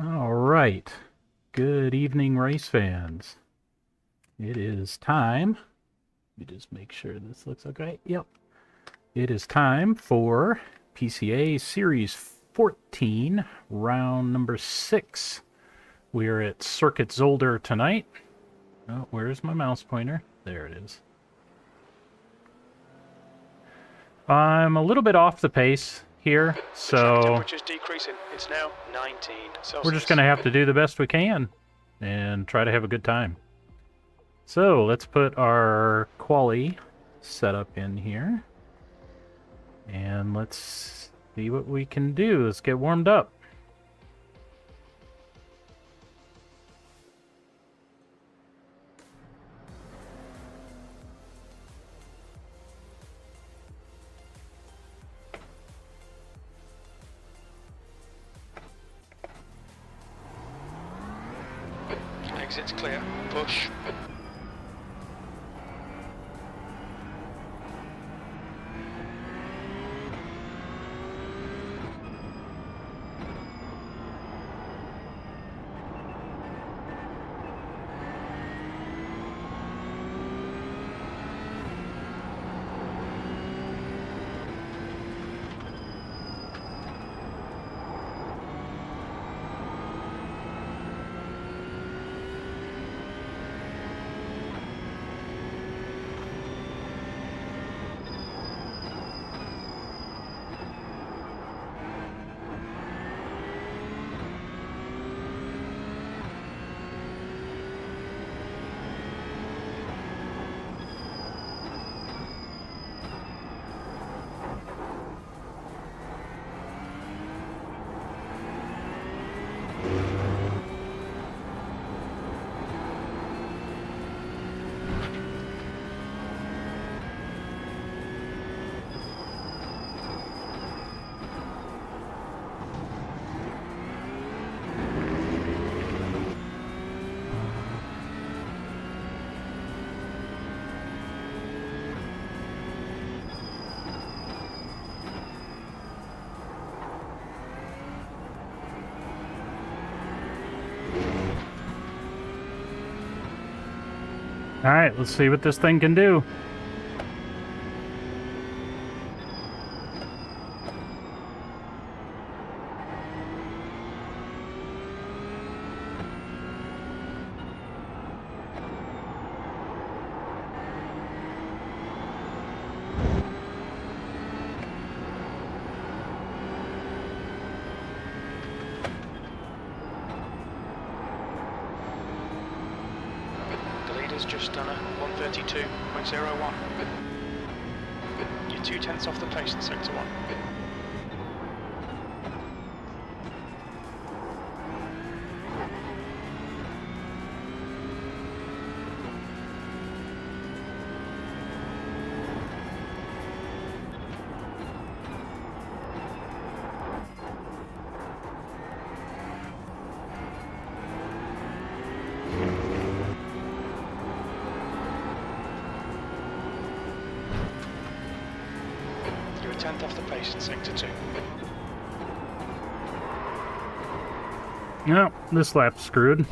All right. Good evening, race fans. It is time. Let me just make sure this looks okay. Yep. It is time for PCA Series 14, round number 6. We are at Circuit Zolder tonight. Oh, where's my mouse pointer? There it is. I'm a little bit off the pace here, so temperature's decreasing. It's now 19 Celsius. we're just going to have to do the best we can and try to have a good time. So let's put our quali setup in here. And let's see what we can do. Let's get warmed up. Exit's clear. Push. All right, let's see what this thing can do. Just done a 132.01. You're 2/10 off the pace in sector 1. You're a 10th off the pace in sector 2. No, this lap's screwed.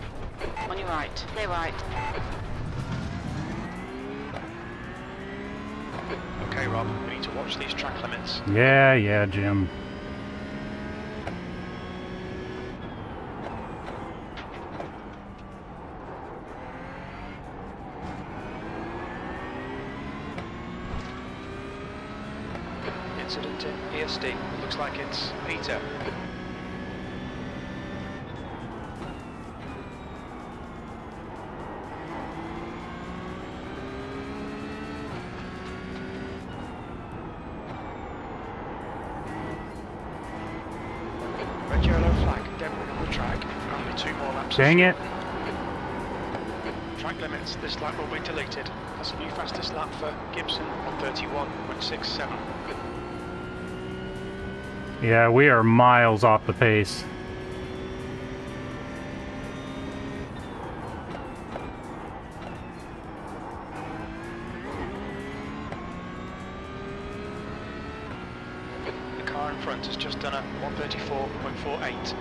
On your right, clear right. Okay, Rob, we need to watch these track limits. Yeah, Jim. Incident in ESD. Looks like it's Peter. Red yellow flag, debris on the track. Only 2 more laps. Dang it. Track limits. This lap will be deleted. That's a new fastest lap for Gibson on 31.67. Yeah, we are miles off the pace. The car in front has just done a 134.48.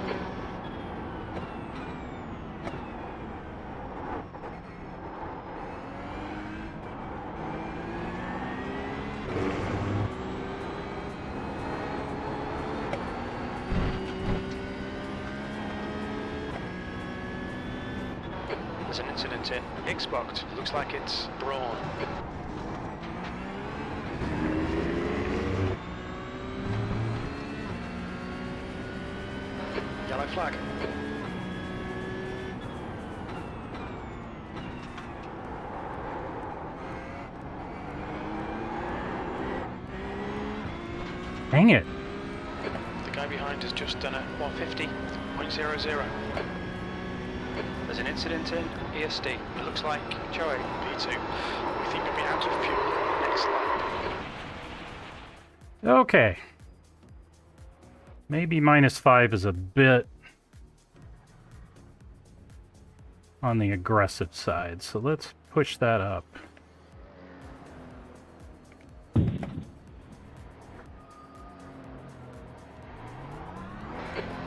incident in. X-boxed. Looks like it's Brawn. Yellow flag. Dang it. The guy behind has just done a 150.00. There's an incident in ESD. It looks like Joey, P2. We think he'll be out of fuel next lap. Okay. Maybe -5 is a bit on the aggressive side, so let's push that up.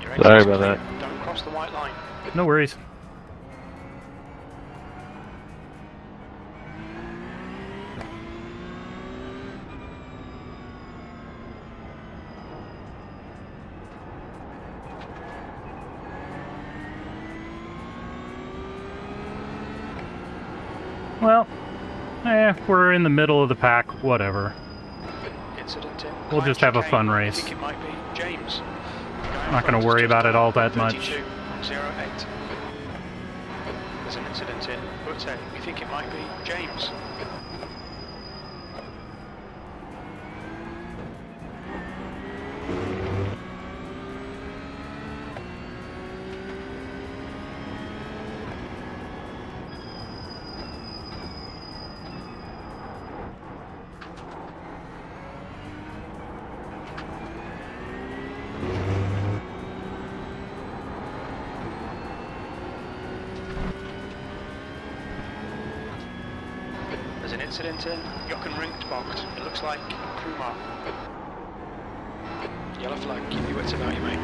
Your Sorry exit's about clear. that. Don't cross the white line. No worries. Well, we're in the middle of the pack, whatever. Incident in. We'll just have a chicane. fun I race. think it might be James. Not gonna worry about it all that much. 32.08. There's an incident in Butte. We think it might be James. There's an incident in Jockenrinktbocht. It looks like Kumar. Yellow flag, keep your wits about you, mate.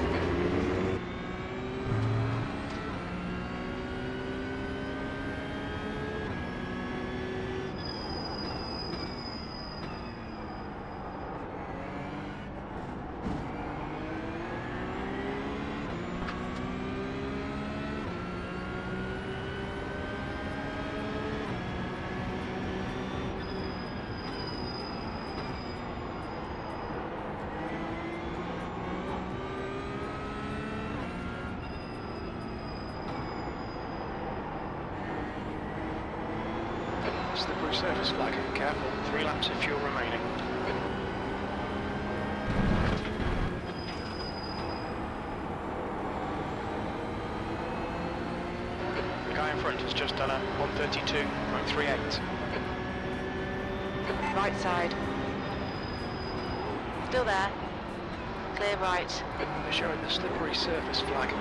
Slippery surface flag, careful, 3 laps of fuel remaining. The guy in front has just done a 132.38. Right side. Still there. Clear right. They're showing the slippery surface flag.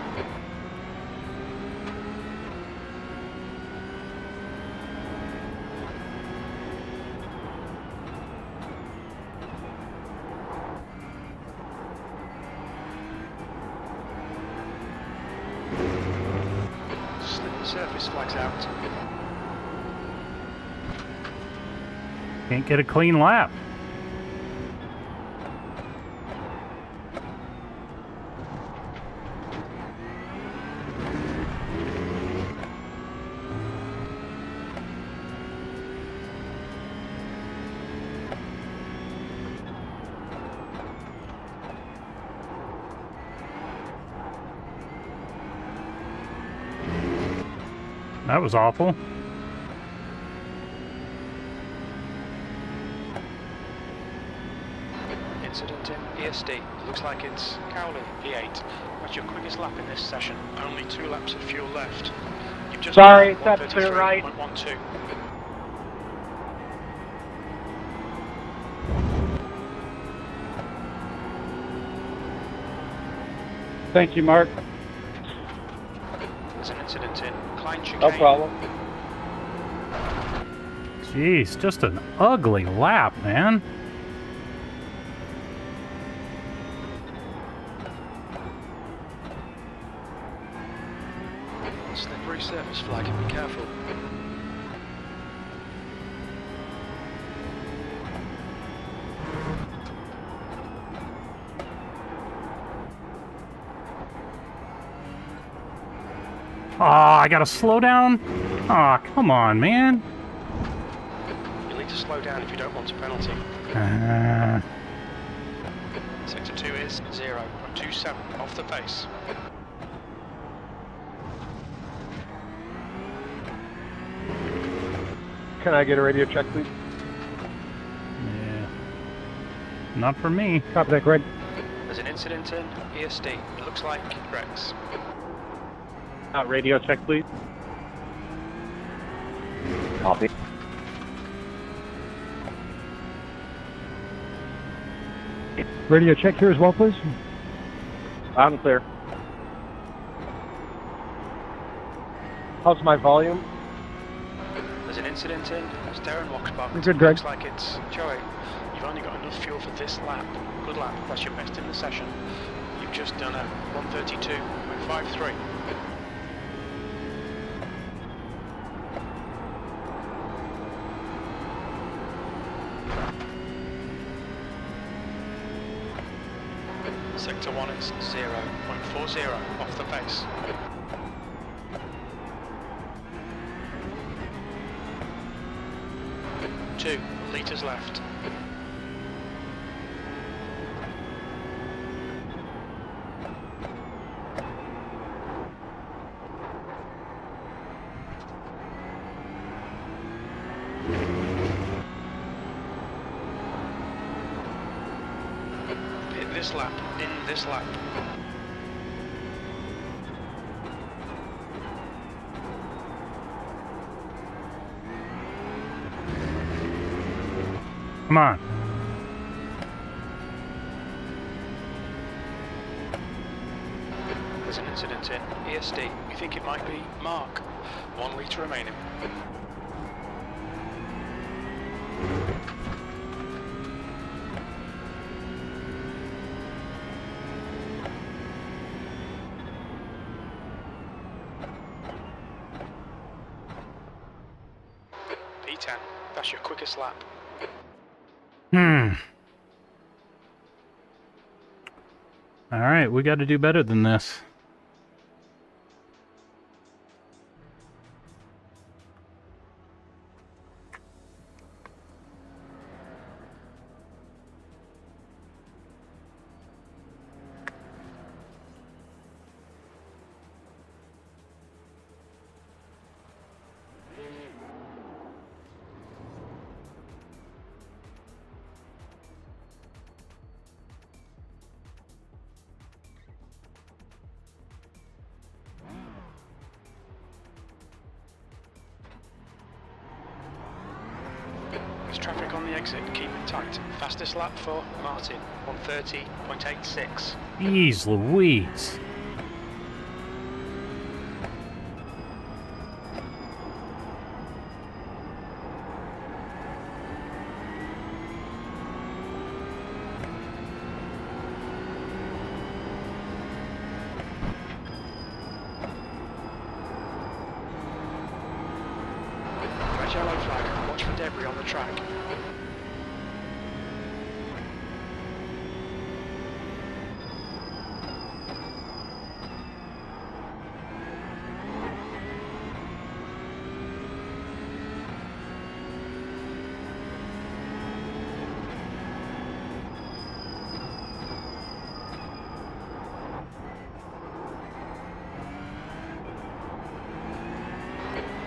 Slippery surface flag's out. Can't get a clean lap. That was awful. Incident in ESD. Looks like it's Cowley, P8. That's your quickest lap in this session. Only 2 laps of fuel left. You've just Sorry, done that's to the right. 133.12. Thank you, Mark. There's an incident in Klein chicane. No problem. Jeez, just an ugly lap, man. Slippery surface flag, be careful. Ah, I gotta slow down. Aw, come on, man. You'll need to slow down if you don't want a penalty. Sector 2 is 0.27 off the pace. Can I get a radio check, please? Yeah. Not for me. Copy that, Greg. There's an incident in ESD. It looks like Rex. Radio check, please. Copy. Radio check here as well, please. Loud and clear. How's my volume? There's an incident in Darren Walksbox. Good, Greg. Looks like it's Joey. You've only got enough fuel for this lap. Good lap. That's your best in the session. You've just done a 132.53. Sector 1 is 0.40 off the pace. Two litres left. Hit this lap, in this lap. Come on. There's an incident in ESD. We think it might be Mark. 1 litre remaining. P10. That's your quickest lap. All right, we got to do better than this. There's traffic on the exit, keep it tight. Fastest lap for Martin, 130.86. Jeez Louise. Red yellow flag, watch for debris on the track.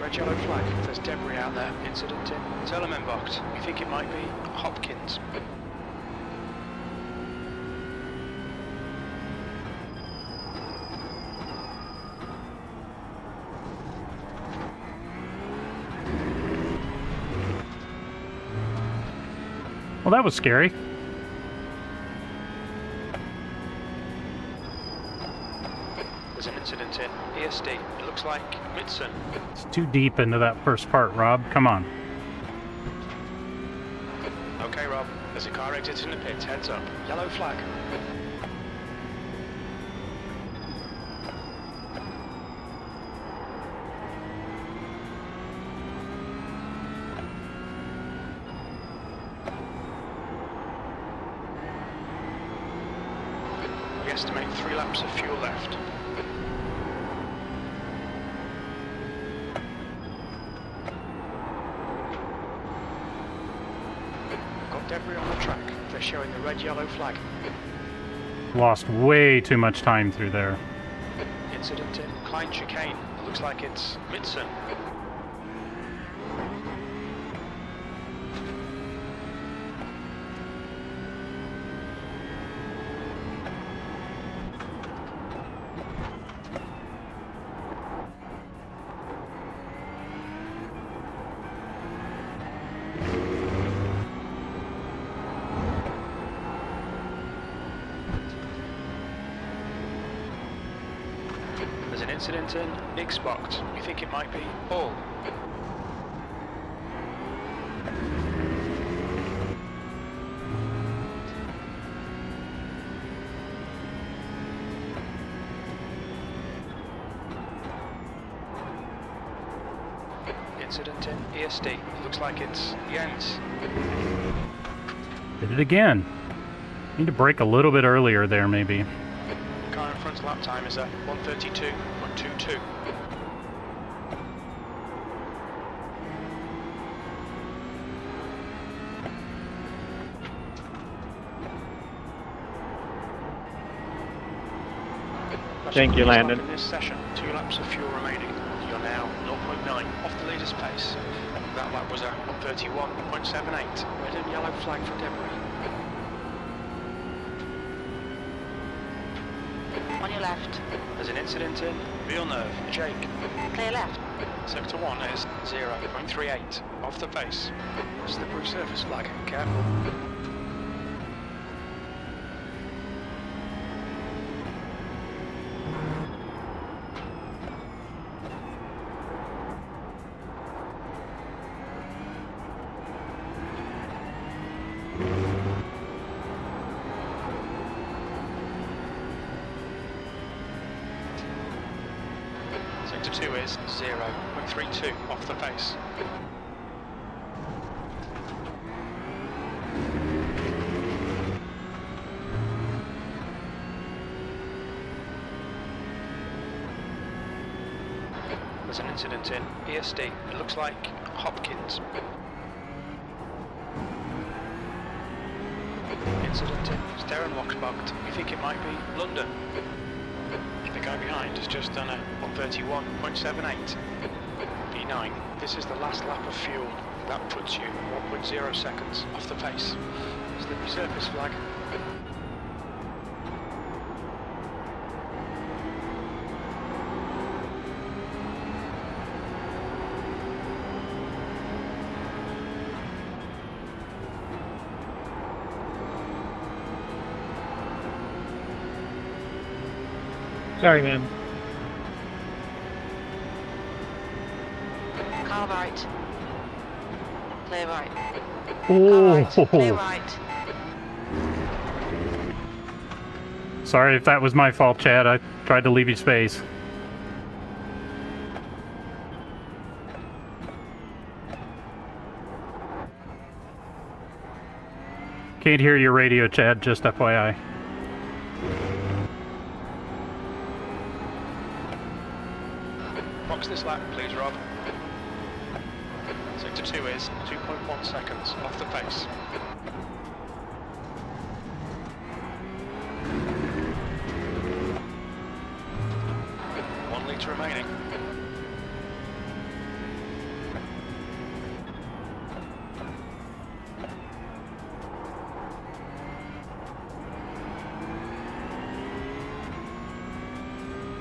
Red yellow flag, if there's debris out there, incident in Telemenbocht. We think it might be Hopkins. Well, that was scary. There's an incident in ESD. It looks like Mitson. It's too deep into that first part, Rob. Come on. Okay, Rob. There's a car exiting the pit. Heads up. Yellow flag. We estimate 3 laps of fuel left. debris on the track. They're showing the red-yellow flag. Lost way too much time through there. Incident in Klein chicane. Looks like it's Midson. There's an incident in Ixbox. We think it might be Hall. Incident in ESD. Looks like it's Jens. Did it again. Need to brake a little bit earlier there, maybe. Car in front's lap time is at 1:32.22. Thank you, Landon. In this session, 2 laps of fuel remaining. You're now 0.9 off the leader's pace. That lap was at 1:31.78. Red and yellow flag for debris. On your left. There's an incident in Villeneuve. Jake. Clear left. Sector 1 is 0.38 off the pace. Slippery surface flag. Careful. Sector 2 is 0.32 off the pace. There's an incident in ESD. It looks like Hopkins. Incident in Sterrenwachtbocht. We think it might be London. The guy behind has just done a 1:31.78. P9. This is the last lap of fuel. That puts you 1.0 seconds off the pace. Slippery surface flag. Sorry, ma'am. Car right. Clear right. Oh, Car right. Clear right. sorry if that was my fault, Chad. I tried to leave you space. Can't hear your radio, Chad, just FYI. Box this lap, please, Rob. Sector 2 is 2.1 seconds off the pace. One litre remaining.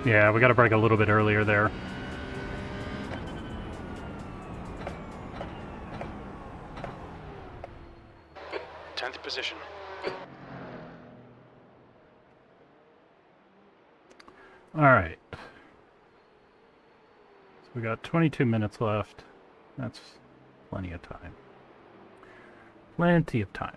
Yeah, we got to brake a little bit earlier there. Position. All right. So we got 22 minutes left. That's plenty of time. Plenty of time.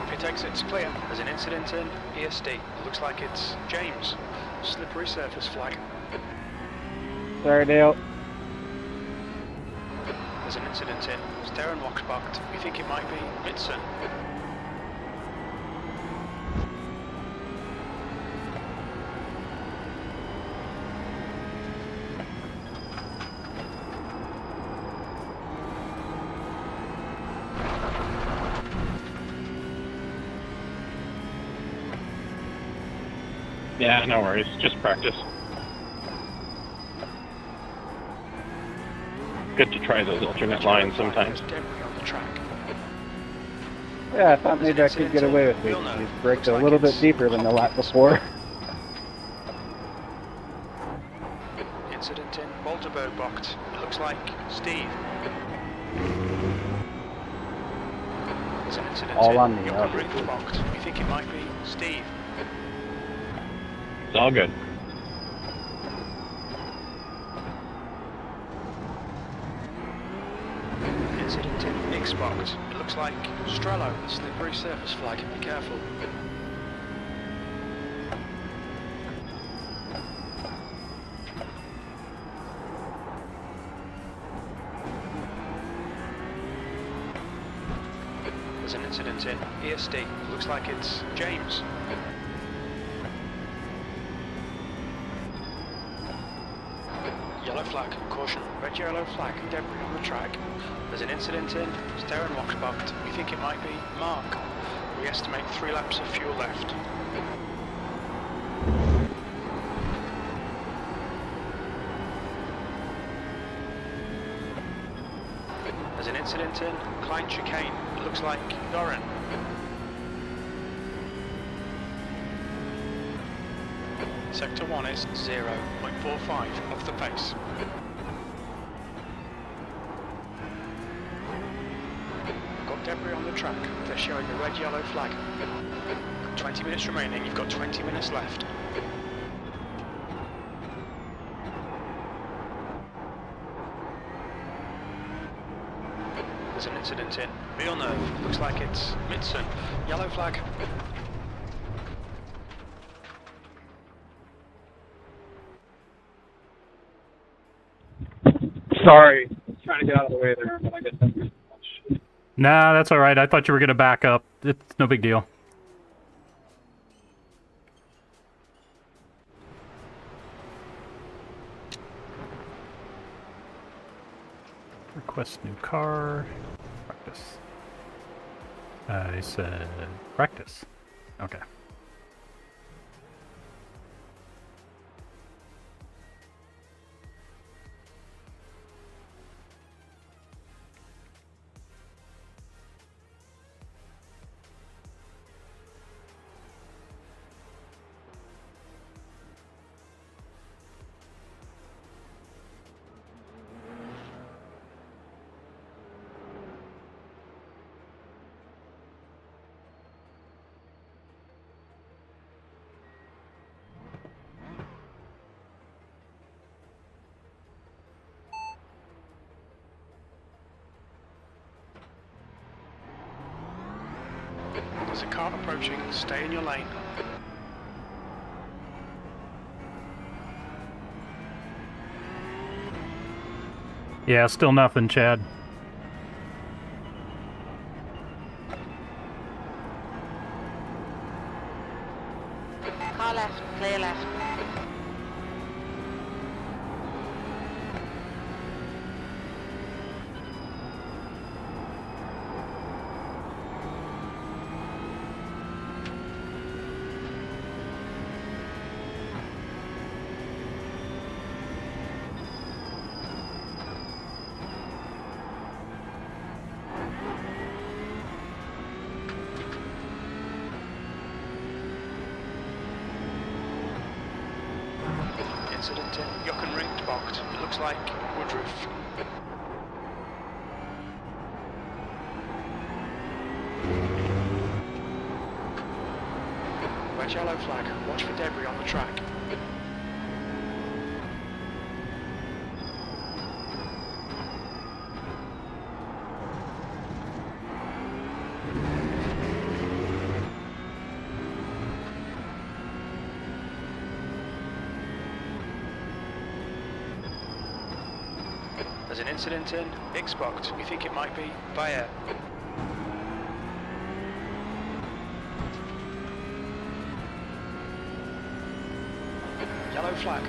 Pit exit's clear. There's an incident in ESD. Looks like it's James. Slippery surface flag. Sorry, Dale. There's an incident in Sterrenwachtbocht. We think it might be Midson. Yeah, no worries. Just practice. Good to try those alternate lines sometimes. There's debris on the track. Yeah, I thought maybe I could get away with it. These brakes are a little bit deeper than the lap before. Incident in Walterberg box. It looks like Steve. There's an incident All in on me, Jochen obviously. Rinks box. We think it might be Steve. It's all good. Incident in Nick's box. It looks like Strello. Slippery surface flag. Be careful. There's an incident in ESD. It looks like it's James. Yellow flag, caution, red yellow flag, debris on the track. There's an incident in steering box box. We think it might be Mark. We estimate 3 laps of fuel left. There's an incident in Klein chicane. It looks like Doran. Sector 1 is 0.45 off the pace. Got debris on the track. They're showing a red yellow flag. 20 minutes remaining. You've got 20 minutes left. There's an incident in Villeneuve. Looks like it's Midson. Yellow flag. Sorry, trying to get out of the way there, but I guess that's too much. Nah, that's all right. I thought you were going to back up. It's no big deal. Request new car. Practice. I said practice. Okay. There's a car approaching. Stay in your lane. Yeah, still nothing, Chad. Car left, clear left. Incident in Jochen Rinks box. It looks like Woodruff. Red yellow flag. Watch for debris on the track. There's an incident in Xbox. We think it might be Bayer. Yellow flag.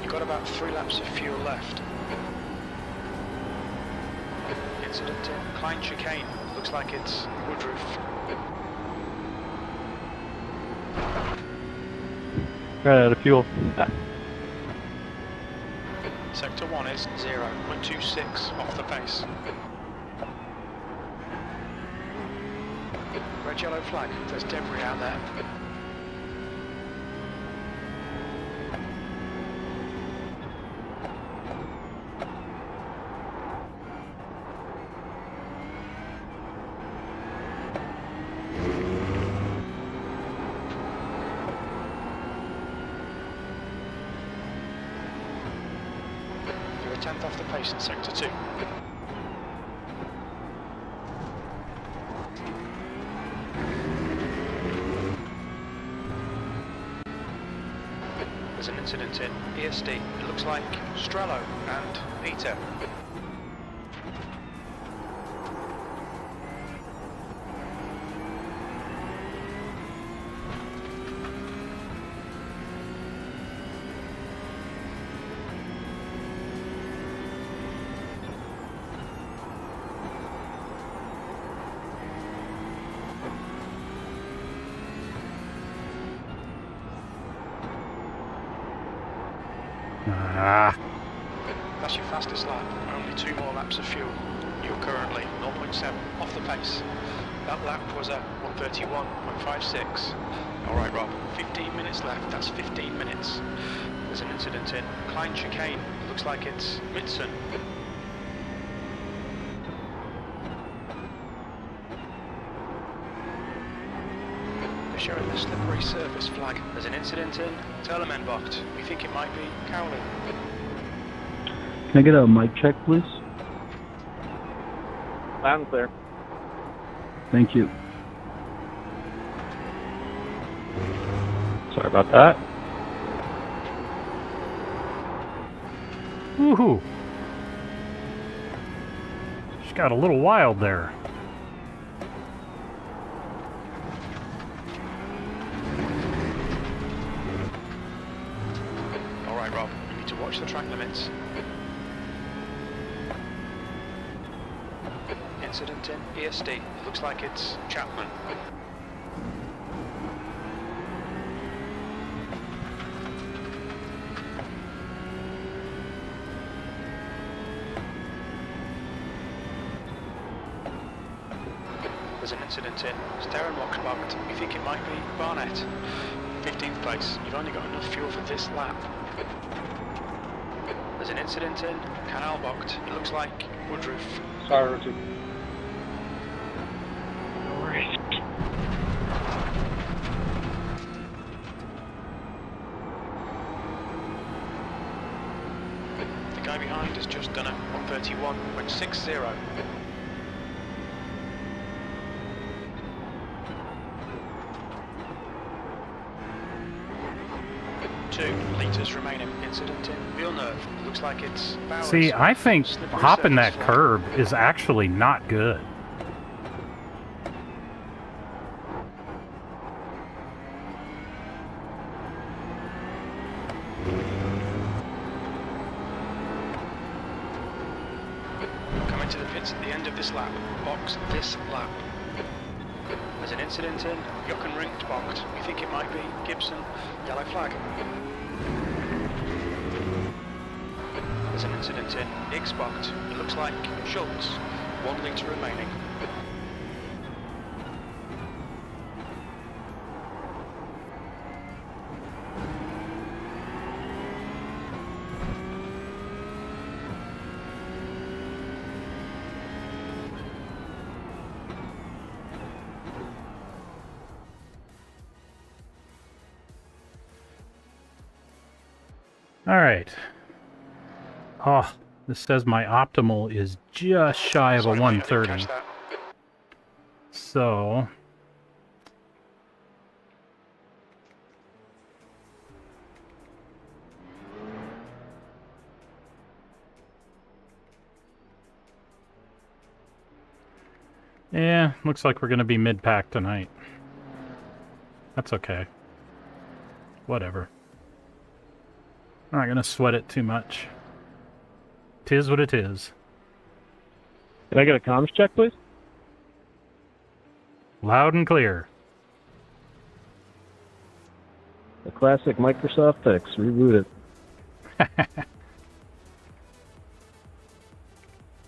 You've got about 3 laps of fuel left. Incident in Klein chicane. Looks like it's Woodruff. Right out of fuel. Sector 1 is 0.26 off the pace. Red yellow flag, there's debris out there. You're a tenth off the pace in sector 2. There's an incident in ESD. It looks like Strello and Peter. Ah, That's your fastest lap. Only 2 more laps of fuel. You're currently 0.7 off the pace. That lap was a 1:31.56. Alright Rob, 15 minutes left. That's 15 minutes. There's an incident in Klein chicane. Looks like it's Midson. They're showing the slippery surface flag. There's an incident in Terlemenbocht. We think it might be Cowley. Can I get a mic check, please? Loud and clear. Thank you. Sorry about that. woohoo! Just got a little wild there. Alright Rob, you need to watch the track limits. Incident in ESD. Looks like it's Chapman. There's an incident in Sterrenbox. We think it might be Barnett. 15th place. You've only got enough fuel for this lap. There's an incident in Kanalbocht. It looks like Woodruff. Sorry, Richard. The guy behind has just done a 1:31.60. 2 litres remaining. Incident in Villeneuve. Looks like it's Bowers. See, I think Slippery hopping surface that flag. curb is actually not good. Coming to the pits at the end of this lap. Box this lap. There's an incident in Jochenringt-Bocht. We think it might be Gibson. Yellow flag. There's an incident in Ixbocht. It looks like Schultz. 1 litre remaining. All right. Oh, this says my optimal is just shy of a Sorry, mate, I didn't 130. catch that. So, yeah, looks like we're going to be mid-pack tonight. That's okay. Whatever. I'm not gonna sweat it too much. Tis what it is. Can I get a comms check, please? Loud and clear. The classic Microsoft X. Reboot it.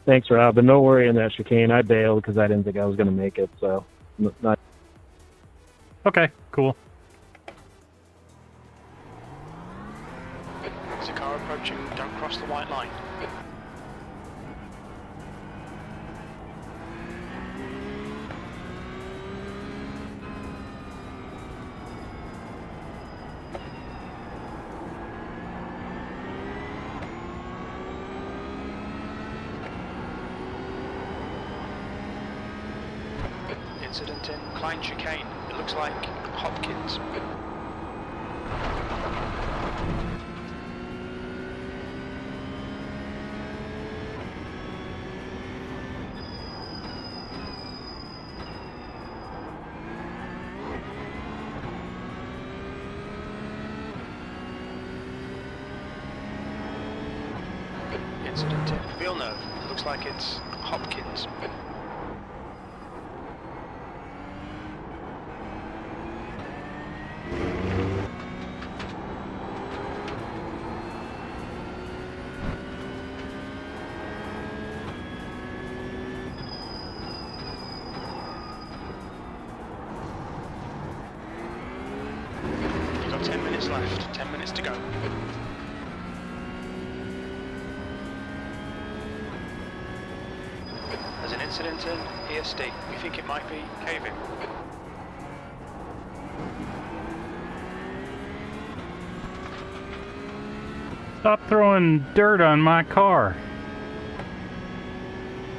Thanks, Rob. And no worry on that chicane. I bailed because I didn't think I was going to make it. So, not. Okay, cool. There's a car approaching. Don't cross the white line. Incident in Klein chicane. It looks like Hopkins. Incident in Villeneuve. It looks like it's Hopkins. You've got 10 minutes left. 10 minutes to go. There's an incident in ESD. We think it might be caving. Stop throwing dirt on my car.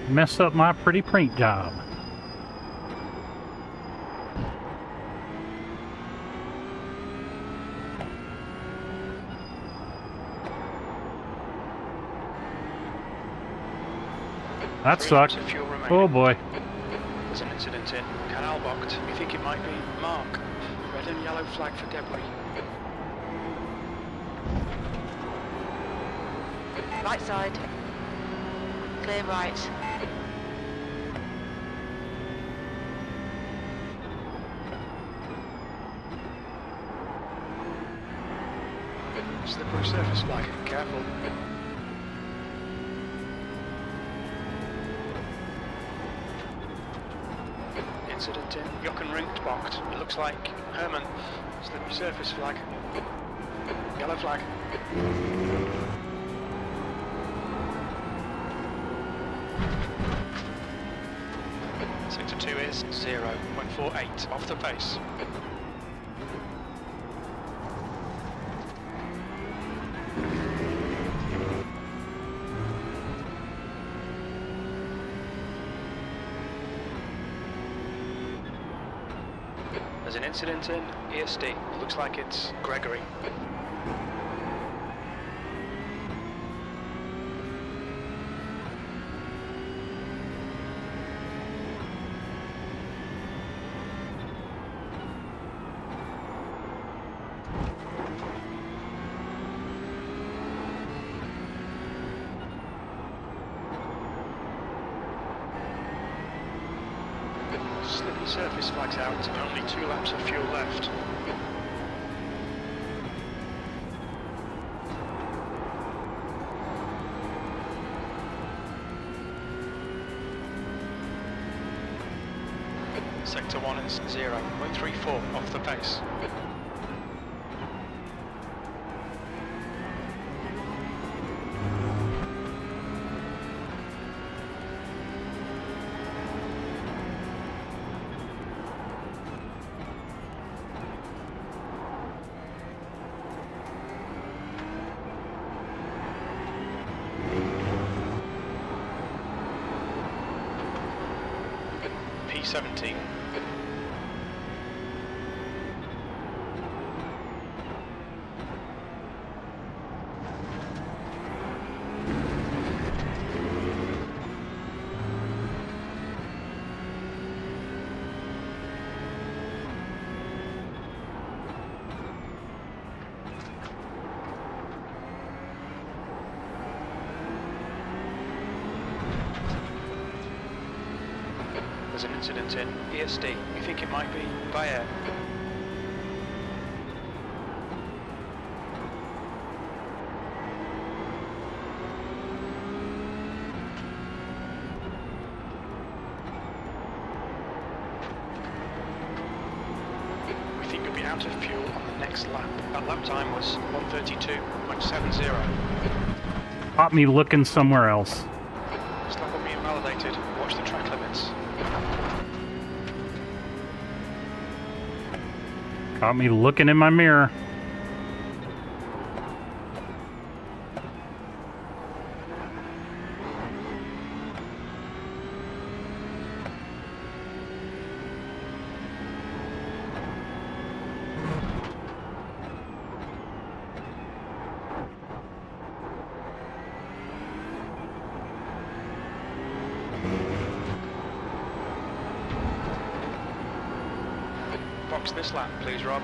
Mess up my pretty paint job. That 3 sucked. laps of fuel remaining. Oh boy. There's an incident in Canal Bocht. We think it might be Mark. Red and yellow flag for debris. Right side. Clear right. Slippery surface flag. Careful. Incident in Jochenringt-Bocht. It looks like Herman. Slippery surface flag. Yellow flag. Sector 2 is 0.48 off the pace. There's an incident in ESD. It looks like it's Gregory. Slippery surface flags out, only 2 laps of fuel left. Sector 1 is 0.34 off the pace. P17. incident in ESD. We think it might be by air. We think you'll be out of fuel on the next lap. That lap time was 1:32.70. Caught me looking somewhere else. This lap will be invalidated. Watch the track limits. Caught me looking in my mirror. Box this lap, please, Rob.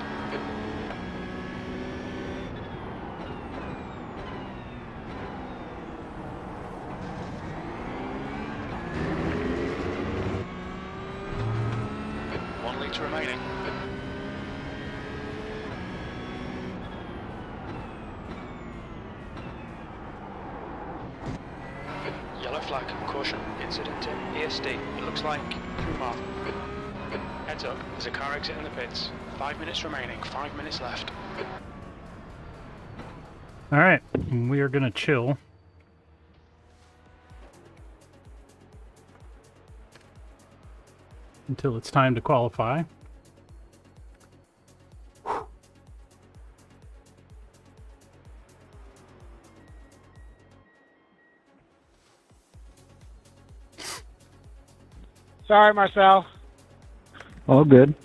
One litre remaining. Yellow flag, caution, incident in ESD. It looks like Kumar. Heads up, there's a car exit in the pits. 5 minutes remaining, 5 minutes left. Alright, we are gonna chill. Until it's time to qualify. Sorry, Marcel. All good.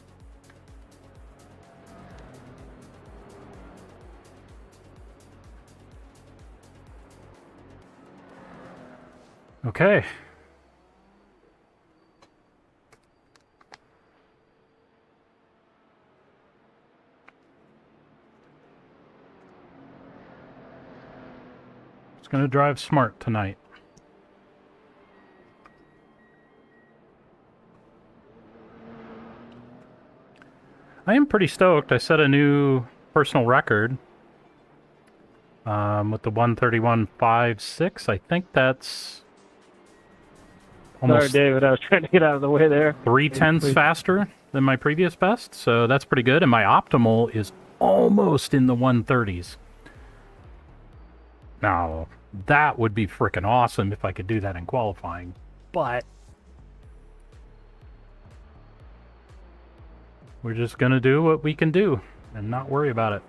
Okay. Just gonna drive smart tonight. I am pretty stoked. I set a new personal record with the 131.56. I think that's Sorry, almost David. I was trying to get out of the way there. 0.3 faster than my previous best, so that's pretty good. And my optimal is almost in the 130s. Now, that would be freaking awesome if I could do that in qualifying, but we're just gonna do what we can do and not worry about it.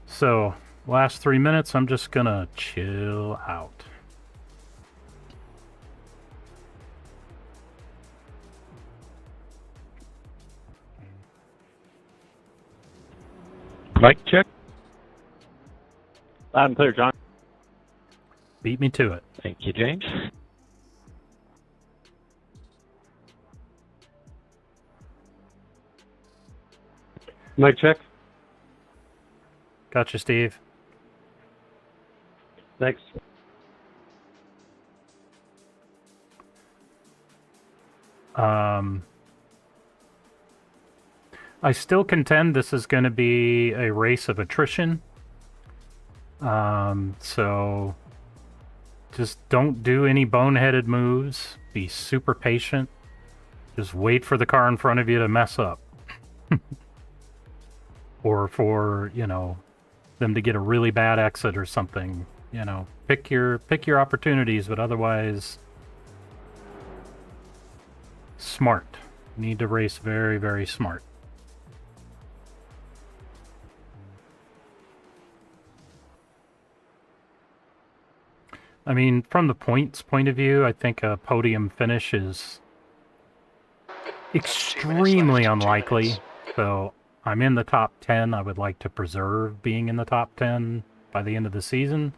So, last 3 minutes, I'm just gonna chill out. Mic check. Loud and clear, John. Beat me to it. Thank you, James. Mic check. Gotcha, Steve. Thanks. I still contend this is going to be a race of attrition. So just don't do any boneheaded moves. Be super patient. Just wait for the car in front of you to mess up. Or for, you know, them to get a really bad exit or something. You know, pick your opportunities, but otherwise smart. You need to race very, very smart. I mean, from the points point of view, I think a podium finish is extremely unlikely. So I'm in the top 10. I would like to preserve being in the top 10 by the end of the season.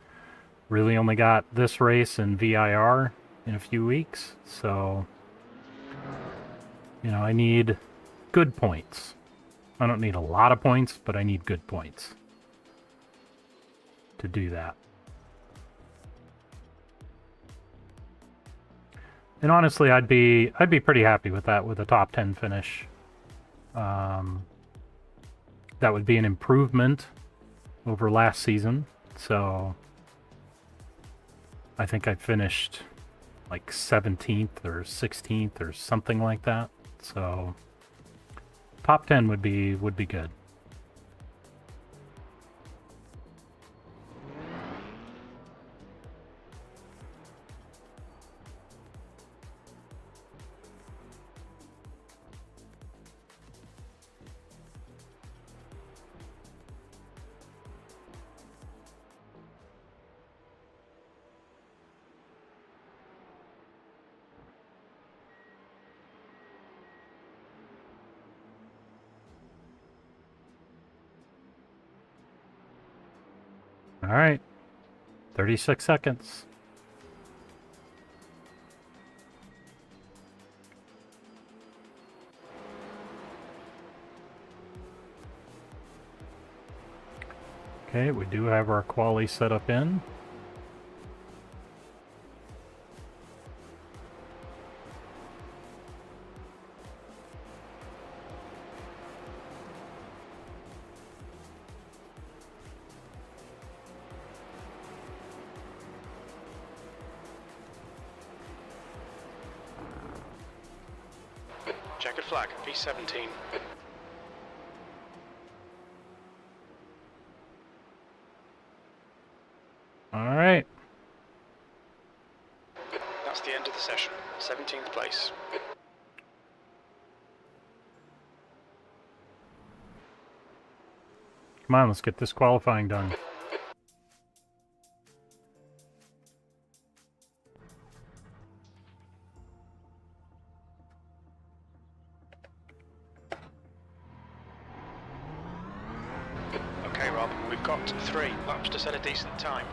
Really only got this race and VIR in a few weeks. So, you know, I need good points. I don't need a lot of points, but I need good points to do that. And honestly, I'd be pretty happy with that, with a top 10 finish. That would be an improvement over last season. So I think I finished like 17th or 16th or something like that. So top 10 would be good. All right, 36 seconds. Okay, we do have our quali set up in. Checkered flag, V17. All right. That's the end of the session. 17th place. Come on, let's get this qualifying done. Okay, Rob, we've got 3 laps to set a decent time.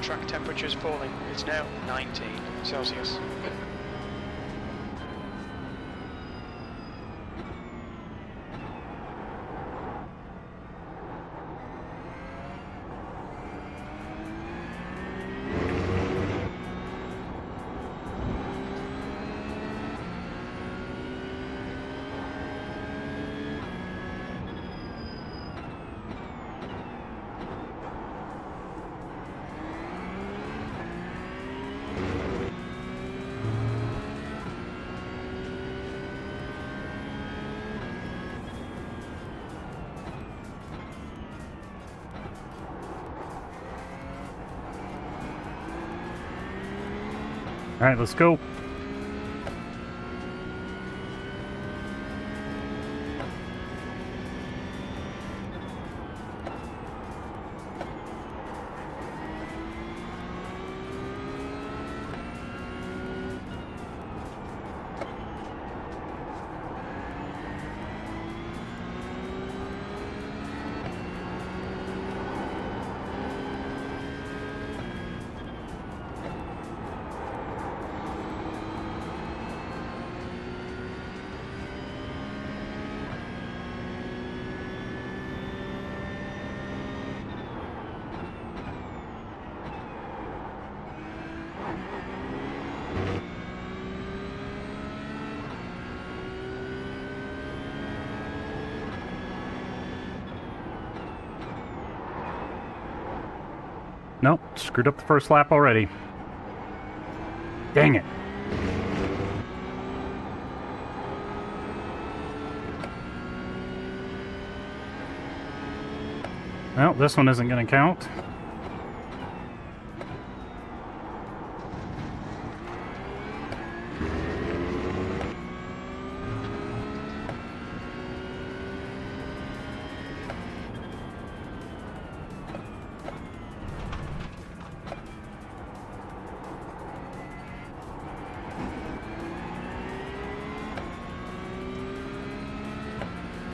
Track temperature is falling. It's now 19 Celsius. All right, let's go. Nope, screwed up the first lap already. Dang it. Well, this one isn't going to count.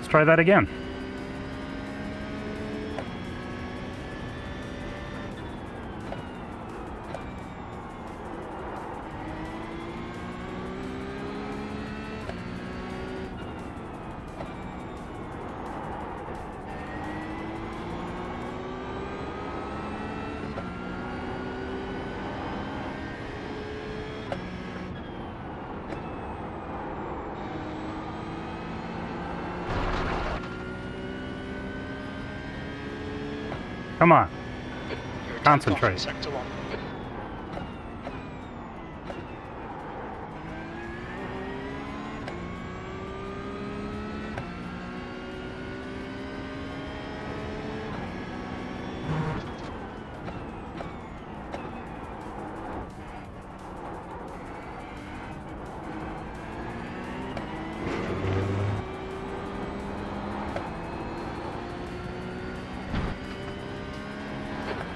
try that again. Come on. You're a tenth off in Concentrate. sector 1.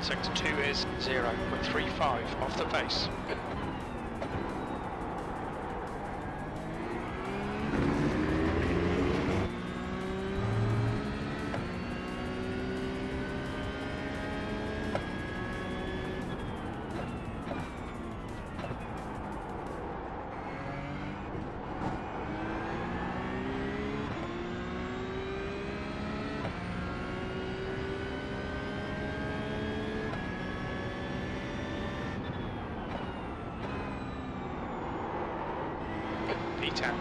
Sector 2 is 0, but 3.5 off the pace. P10.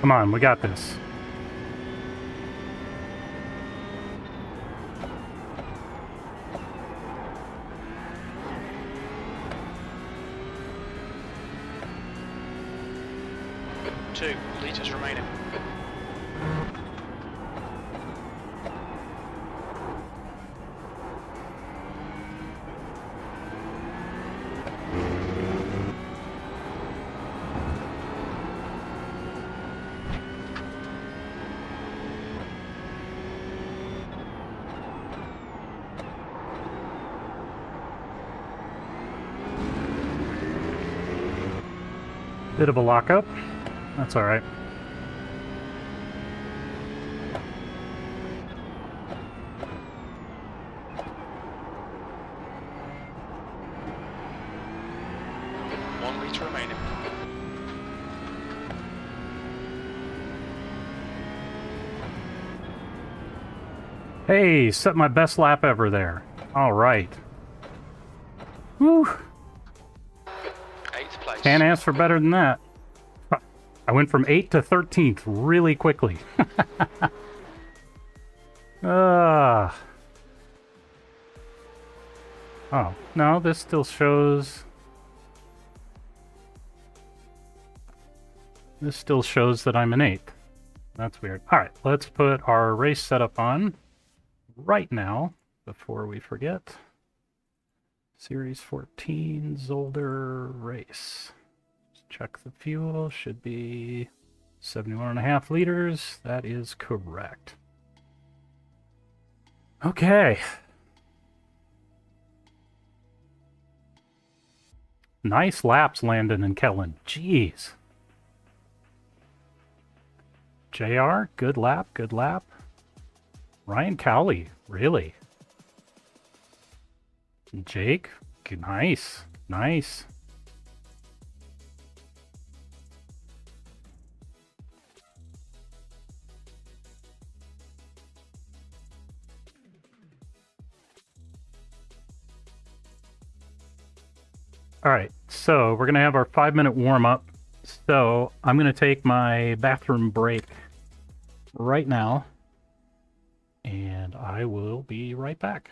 Come on, we got this. Two litres remaining. Bit of a lockup. That's all right. One litre remaining. Hey, set my best lap ever there. All right. Whew. 8th place. Can't ask for better than that. I went from 8th to 13th really quickly. Oh, no, this still shows... This still shows that I'm in 8th. That's weird. All right, let's put our race setup on right now before we forget. Series 14 Zolder race. Just check the fuel. Should be 71.5 liters. That is correct. Okay. Nice laps, Landon and Kellen. Jeez. JR, good lap, good lap. Ryan Cowley, really? Jake, nice, nice. All right, so we're gonna have our 5-minute warm-up. So I'm gonna take my bathroom break right now, and I will be right back.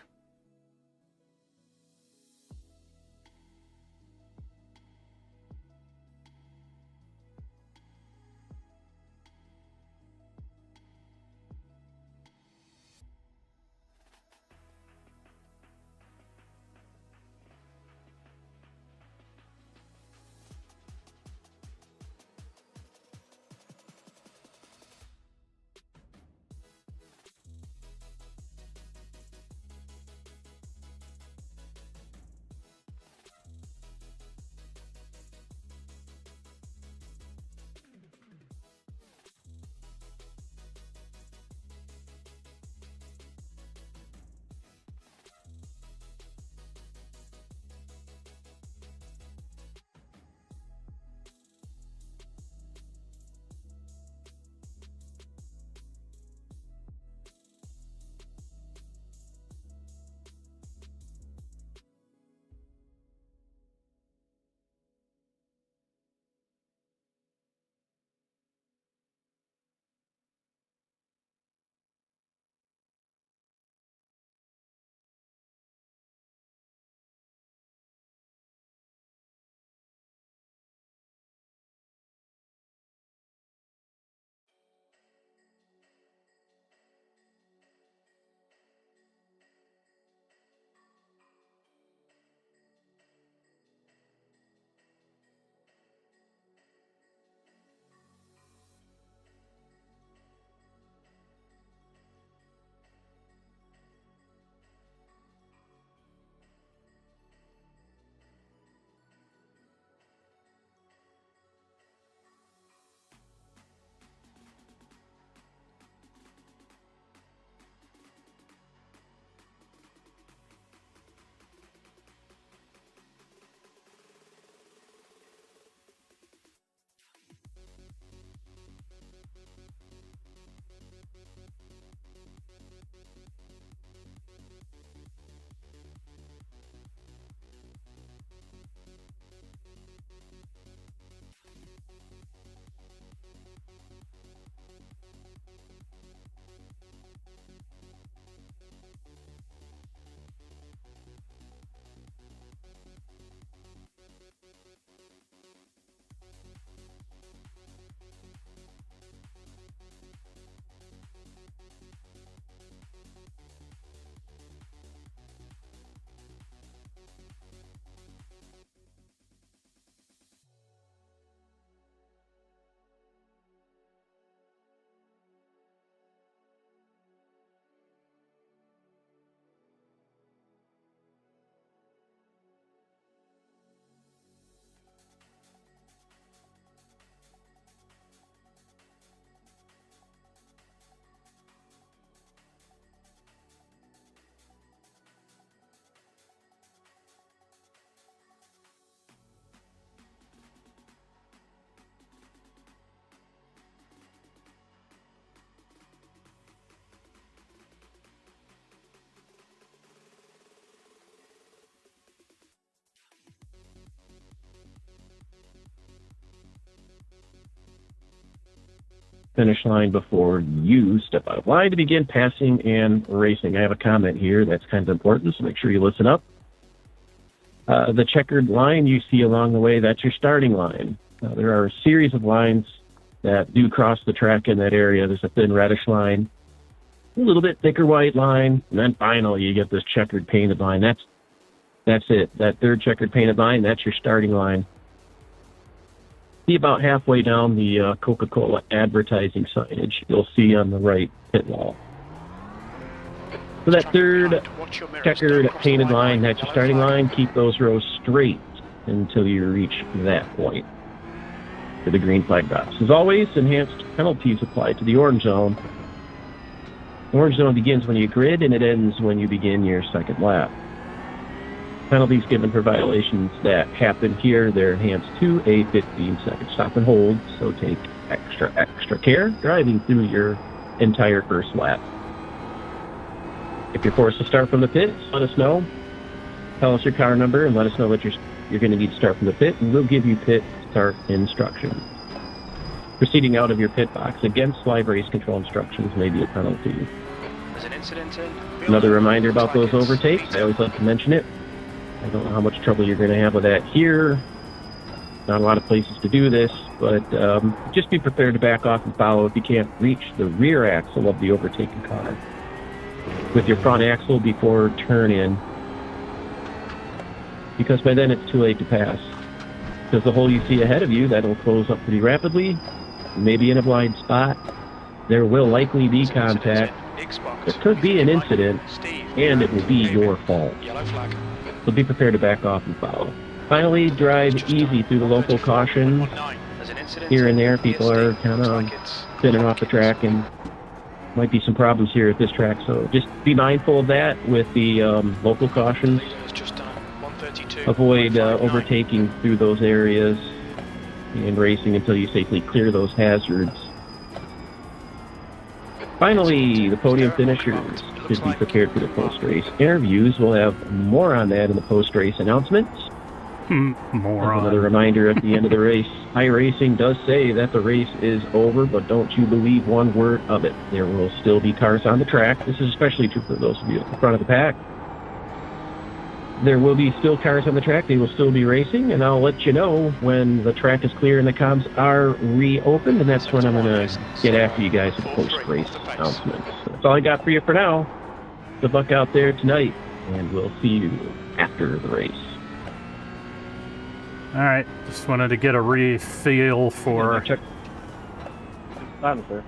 Finish line before you step out of line to begin passing and racing. I have a comment here that's kind of important, so make sure you listen up. The checkered line you see along the way, that's your starting line. There are a series of lines that do cross the track in that area. There's a thin reddish line, a little bit thicker white line, and then finally you get this checkered painted line. That's it. That third checkered painted line, that's your starting line. See about halfway down the Coca-Cola advertising signage you'll see on the right pit wall. So that third checkered painted line, that's your starting line. Keep those rows straight until you reach that point where the green flag drops. As always, enhanced penalties apply to the orange zone. The orange zone begins when you grid and it ends when you begin your second lap. Penalties given for violations that happen here, they're enhanced to a 15-second stop and hold, so take extra care driving through your entire first lap. If you're forced to start from the pits, let us know. Tell us your car number and let us know that you're going to need to start from the pit, and we'll give you pit start instructions. Proceeding out of your pit box against live race control instructions may be a penalty. There's an incident in. Another reminder about those overtakes, I always like to mention it. I don't know how much trouble you're going to have with that here. Not a lot of places to do this, but just be prepared to back off and follow if you can't reach the rear axle of the overtaking car with your front axle before turn in, because by then it's too late to pass. Because the hole you see ahead of you, that'll close up pretty rapidly, maybe in a blind spot. There will likely be contact. There could be an incident, and it will be your fault. Yellow flag. So be prepared to back off and follow. Finally, drive easy through the local cautions. Here and there, people are kind of spinning off the track, and might be some problems here at this track. So just be mindful of that with the local cautions. Avoid overtaking through those areas and racing until you safely clear those hazards. Finally, the podium finishers should be prepared for the post-race interviews. We'll have more on that in the post-race announcements. Moron. Another reminder at the end of the race. iRacing does say that the race is over, but don't you believe one word of it. There will still be cars on the track. This is especially true for those of you at the front of the pack. There will be still cars on the track. They will still be racing, and I'll let you know when the track is clear and the comms are reopened, and that's when I'm going to get after you guys with post-race announcements. That's all I got for you for now. Good luck out there tonight, and we'll see you after the race. All right, just wanted to get a feel for Check. Sir.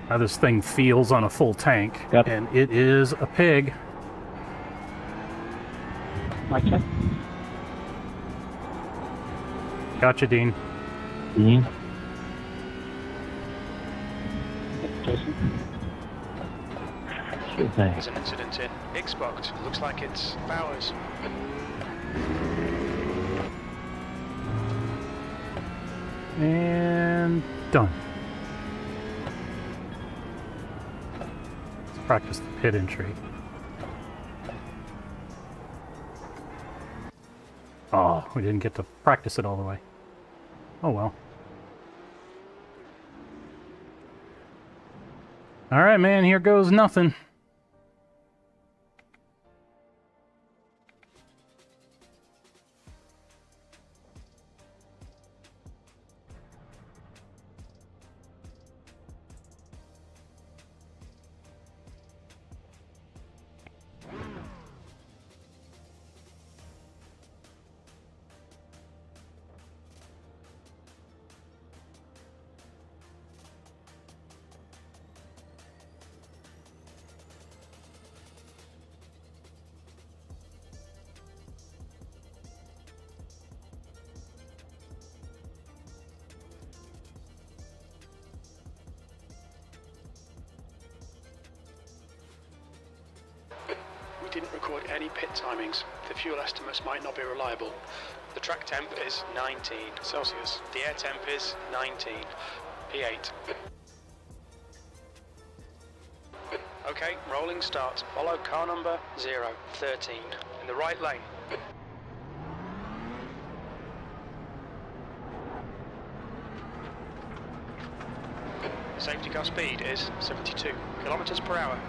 how this thing feels on a full tank, Yep. and it is a pig. My check. Gotcha, Dean. Mm-hmm. Jason. Sure thing. There's an incident in. Xbox. Looks like it's Bowers. And done. practice the pit entry. Oh, we didn't get to practice it all the way. Oh well. Alright, man, here goes nothing. We didn't record any pit timings. The fuel estimates might not be reliable. The track temp is 19 Celsius. The air temp is 19 P8. Okay, rolling start. Follow car number 013 in the right lane. Safety car speed is 72 kilometers per hour.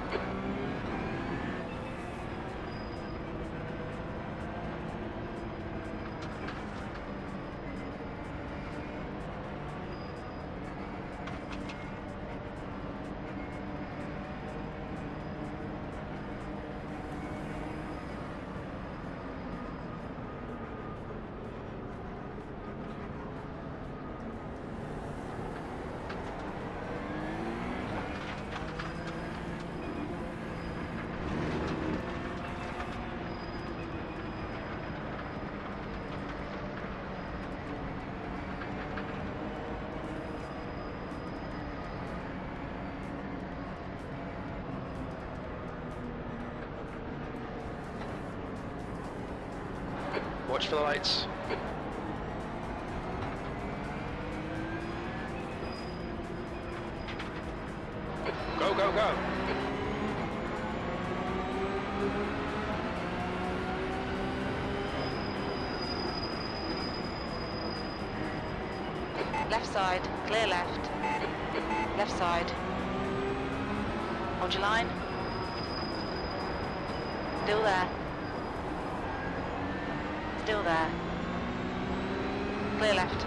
Watch for the lights. Go, go, go. Left side, clear left. Left side. Hold your line. Still there. Still there. Clear left.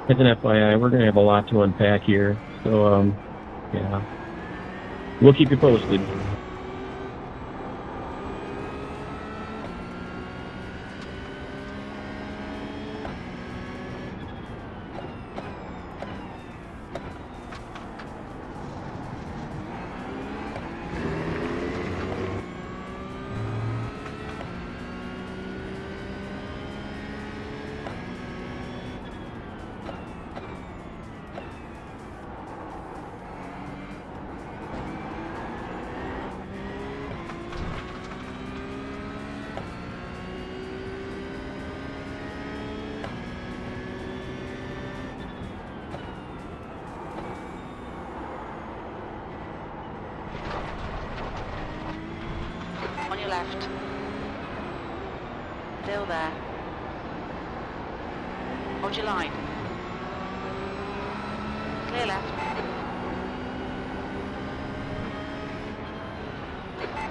As an FYI, we're going to have a lot to unpack here, so, yeah. We'll keep you posted. On your left. Still there. Hold your line. Clear left.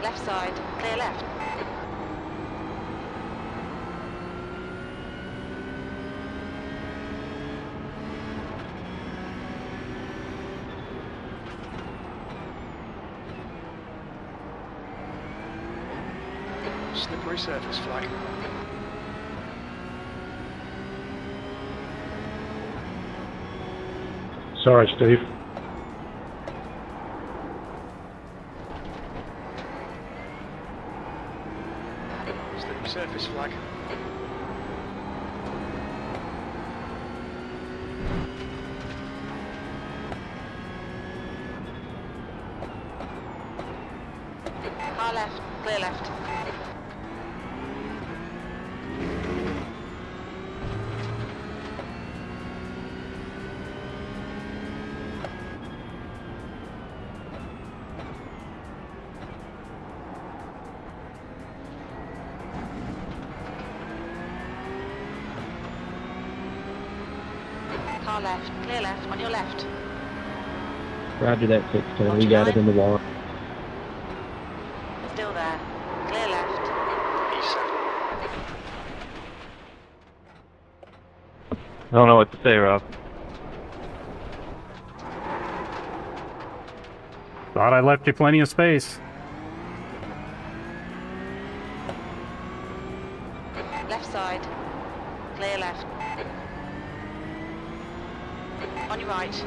Left side, clear left. Slippery surface flag. Sorry, Steve. Car left, clear left. Car left, clear left, on your left. Roger that 610. We got it in the wall. Still there. Clear left. E7. I don't know what to say, Rob. Thought I left you plenty of space. Left side. Clear left. On your right.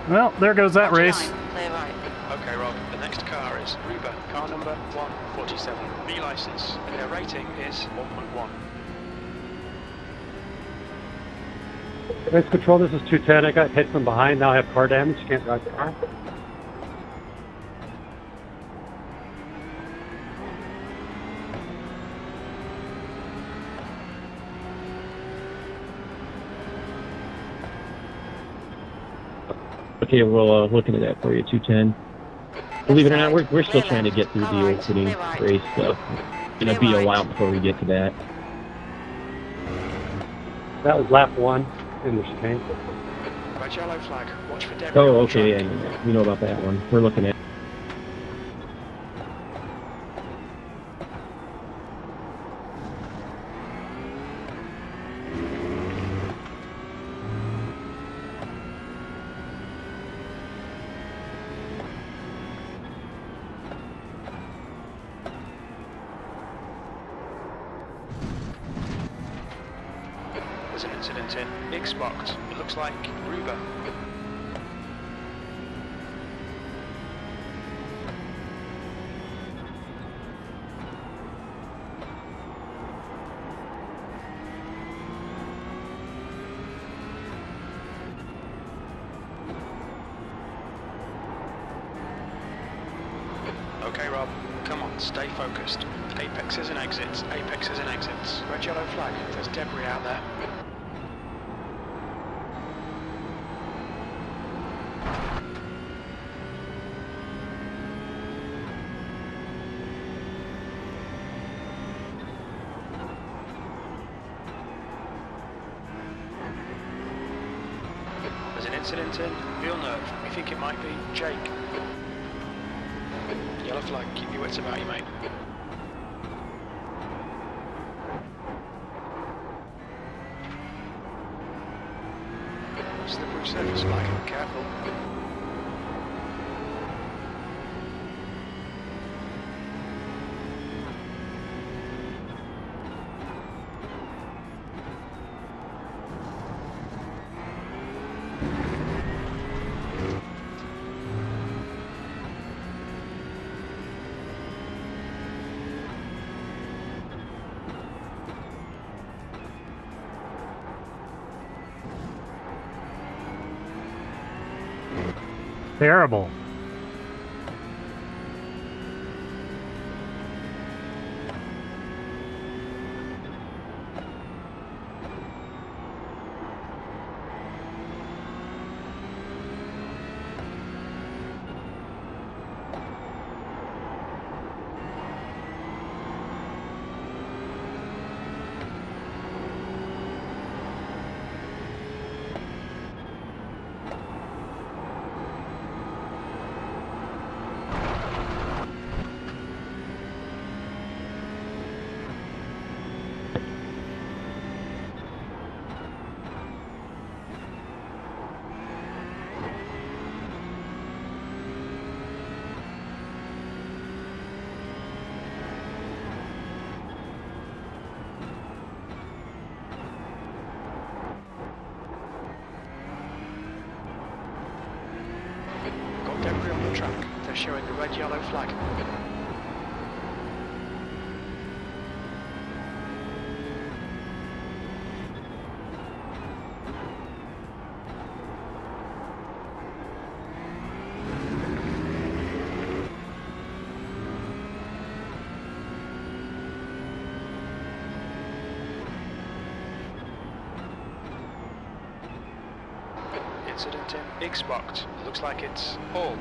Well, there goes that Watch your race. line, clear right. Okay, Rob, the next car is Ruber, car number 147. B license. Their rating is 1.1. Race control, this is 210. I got hit from behind. Now I have car damage. Can't drive the car. Okay, we'll look into that for you, 210. Believe it or not, we're still trying to get through the opening race, so it's going to be a while before we get to that. That was lap 1 in the chicane. Red yellow flag. Watch for debris. Oh, on the okay, track. yeah, we know about that one. We're looking at. There's an incident in X-Box. It looks like Ruber. Okay, Rob. Come on, stay focused. Apexes and exits. Apexes and exits. Red yellow flag. There's debris out there. There's an incident in Villeneuve. We think it might be Jake. Yellow flag, keep your wits about you, mate. Slippery surface flag, careful. Terrible. Got debris on the track. They're showing the red yellow flag. Incident in Xbox. Looks like it's Hall.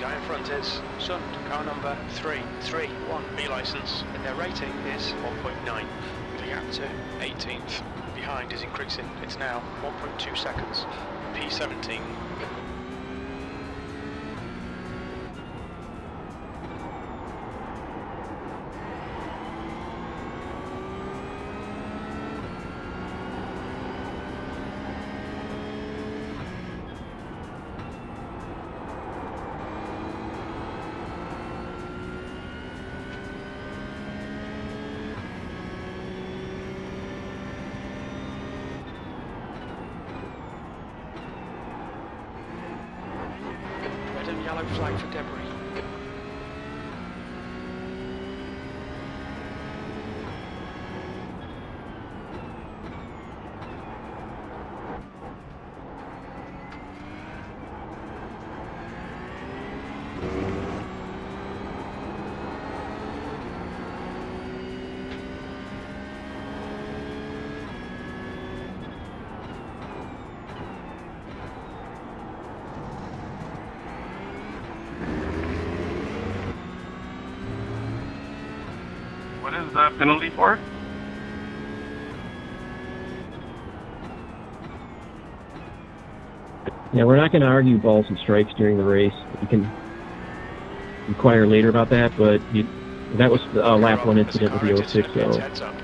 Guy in front is Sund, car number 331, B licence, and their rating is 1.9. The gap to 18th behind is increasing. It's now 1.2 seconds. P17. Yellow flag for debris. What is the penalty for? Yeah, we're not going to argue balls and strikes during the race. You can inquire later about that, but that was a lap 1 incident with the 06, so... Heads up.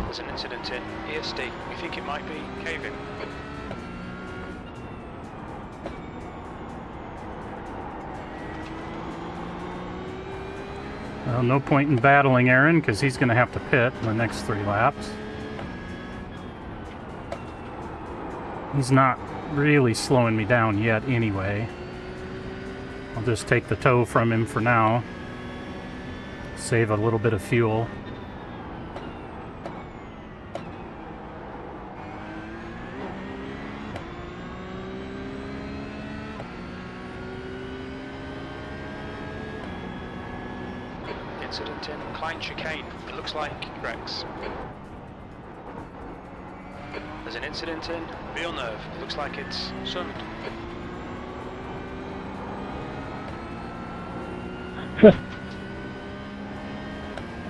There's an incident in ESD. We think it might be caving. Well, no point in battling Aaron because he's going to have to pit in the next 3 laps. He's not really slowing me down yet anyway. I'll just take the tow from him for now. Save a little bit of fuel. Incident in Klein Chicane. It looks like Rex. There's an incident in Villeneuve. It looks like it's Sund.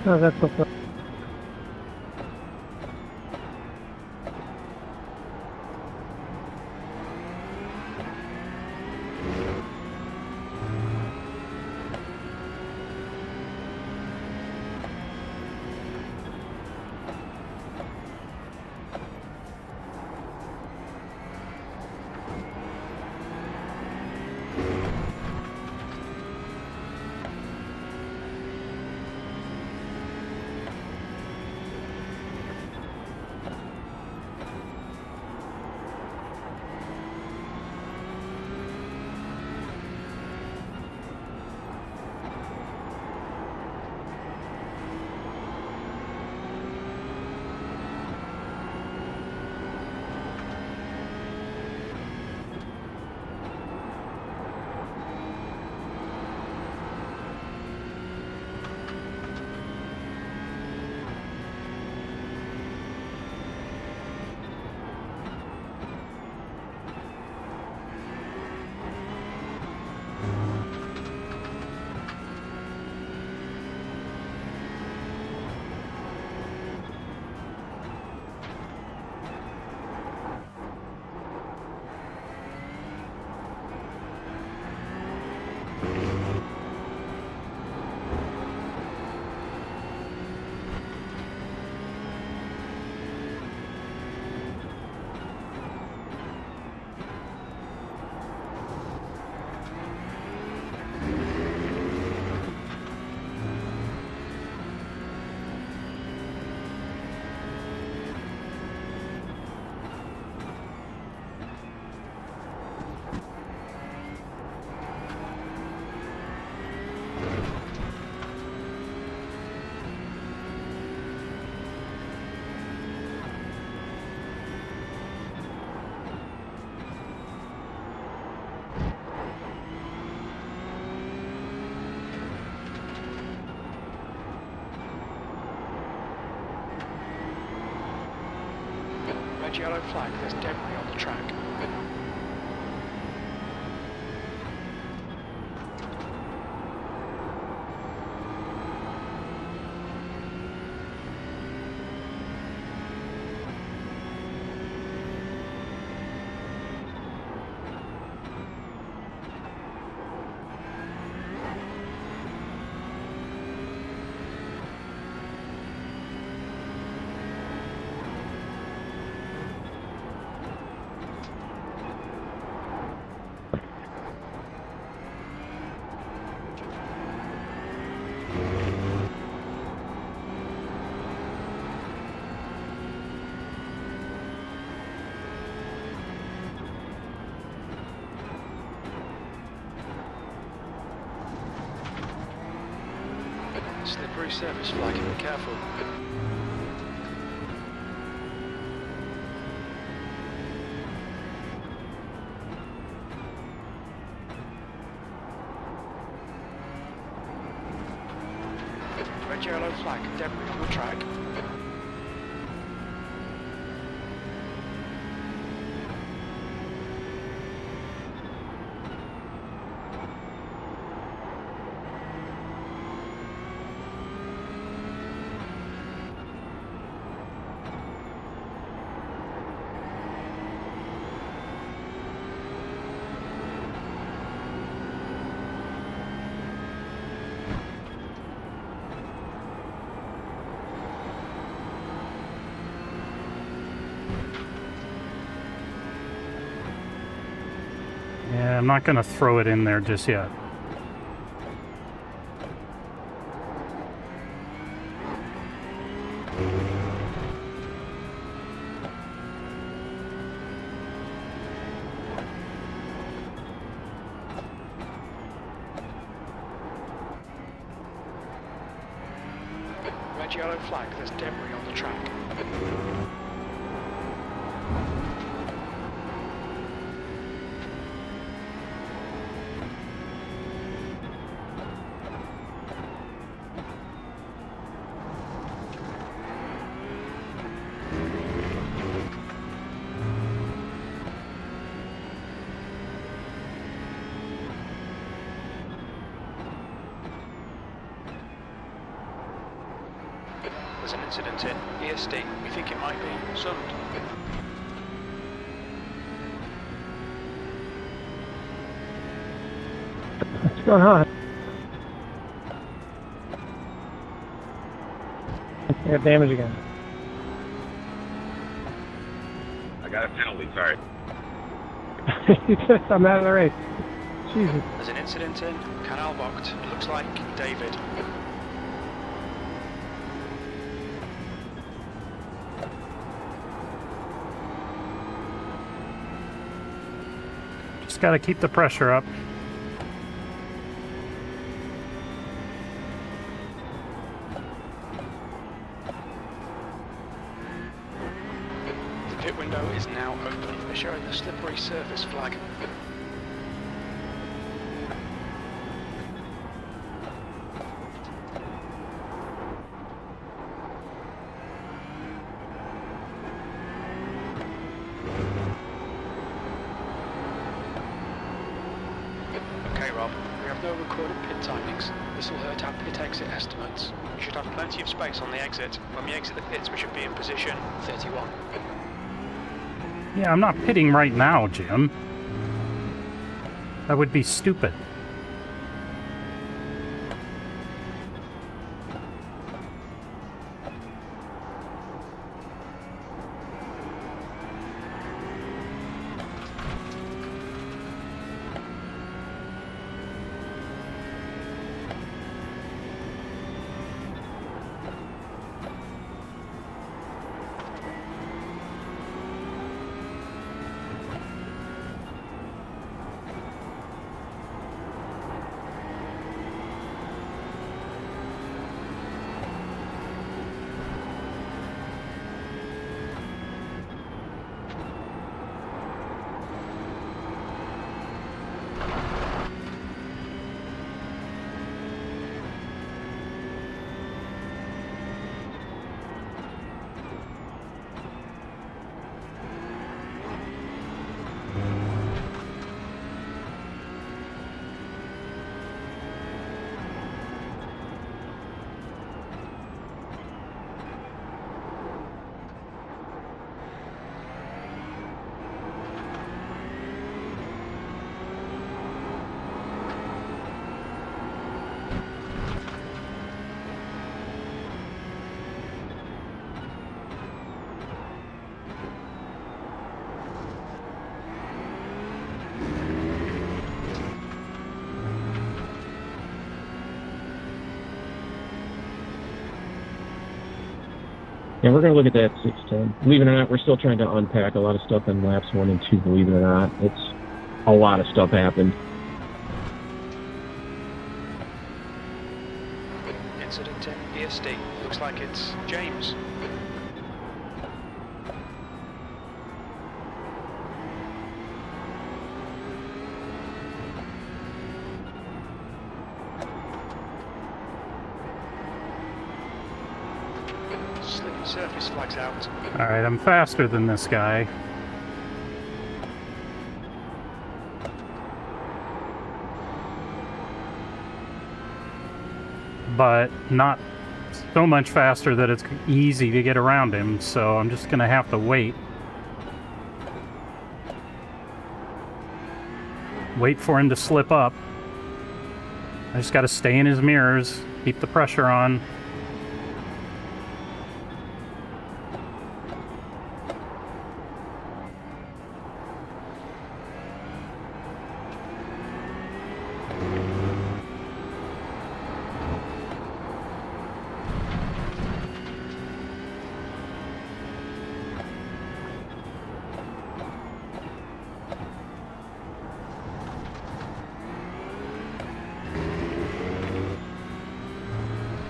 Oh, that's so fun. Red yellow flag, there's debris on the track. Slippery surface flagging, be careful. Red yellow flag, debris on the track. Yeah, I'm not going to throw it in there just yet. Red yellow flag, there's debris on the track. There's an incident in ESD. We think it might be Zolder. What's going on? I got damage again. I got a penalty, sorry. I'm out of the race. Jesus. There's an incident in Canal Bocht. It looks like David. Just got to keep the pressure up. The pit window is now open. They're showing the slippery surface flag. Okay, Rob, we have no recorded pit timings. This will hurt our pit exit estimates. We should have plenty of space on the exit. When we exit the pits, we should be in position 31. Yeah, I'm not pitting right now, Jim. That would be stupid. Yeah, we're going to look at that 610. Believe it or not, we're still trying to unpack a lot of stuff in laps 1 and 2, believe it or not. It's a lot of stuff happened. Incident in ESD. Looks like it's James. Slippery surface flags out. Alright, I'm faster than this guy. But not so much faster that it's easy to get around him, so I'm just gonna have to wait. Wait for him to slip up. I just gotta stay in his mirrors, keep the pressure on.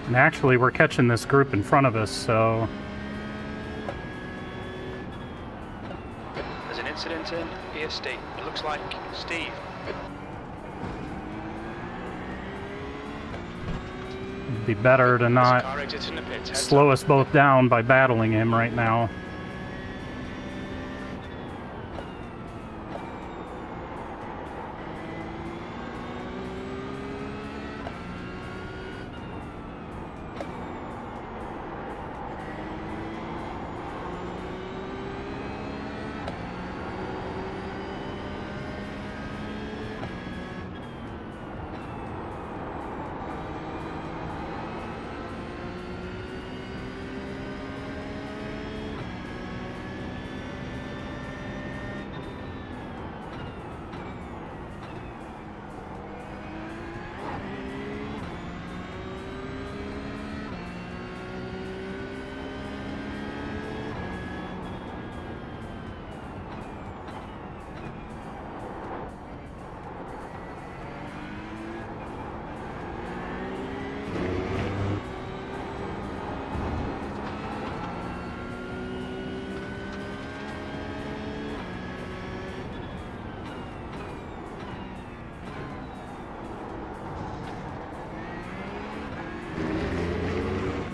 And actually, we're catching this group in front of us, so... There's an incident in ESD. It looks like Steve. It'd be better to There's a not car exiting the pits. Heads slow up. us both down by battling him right now.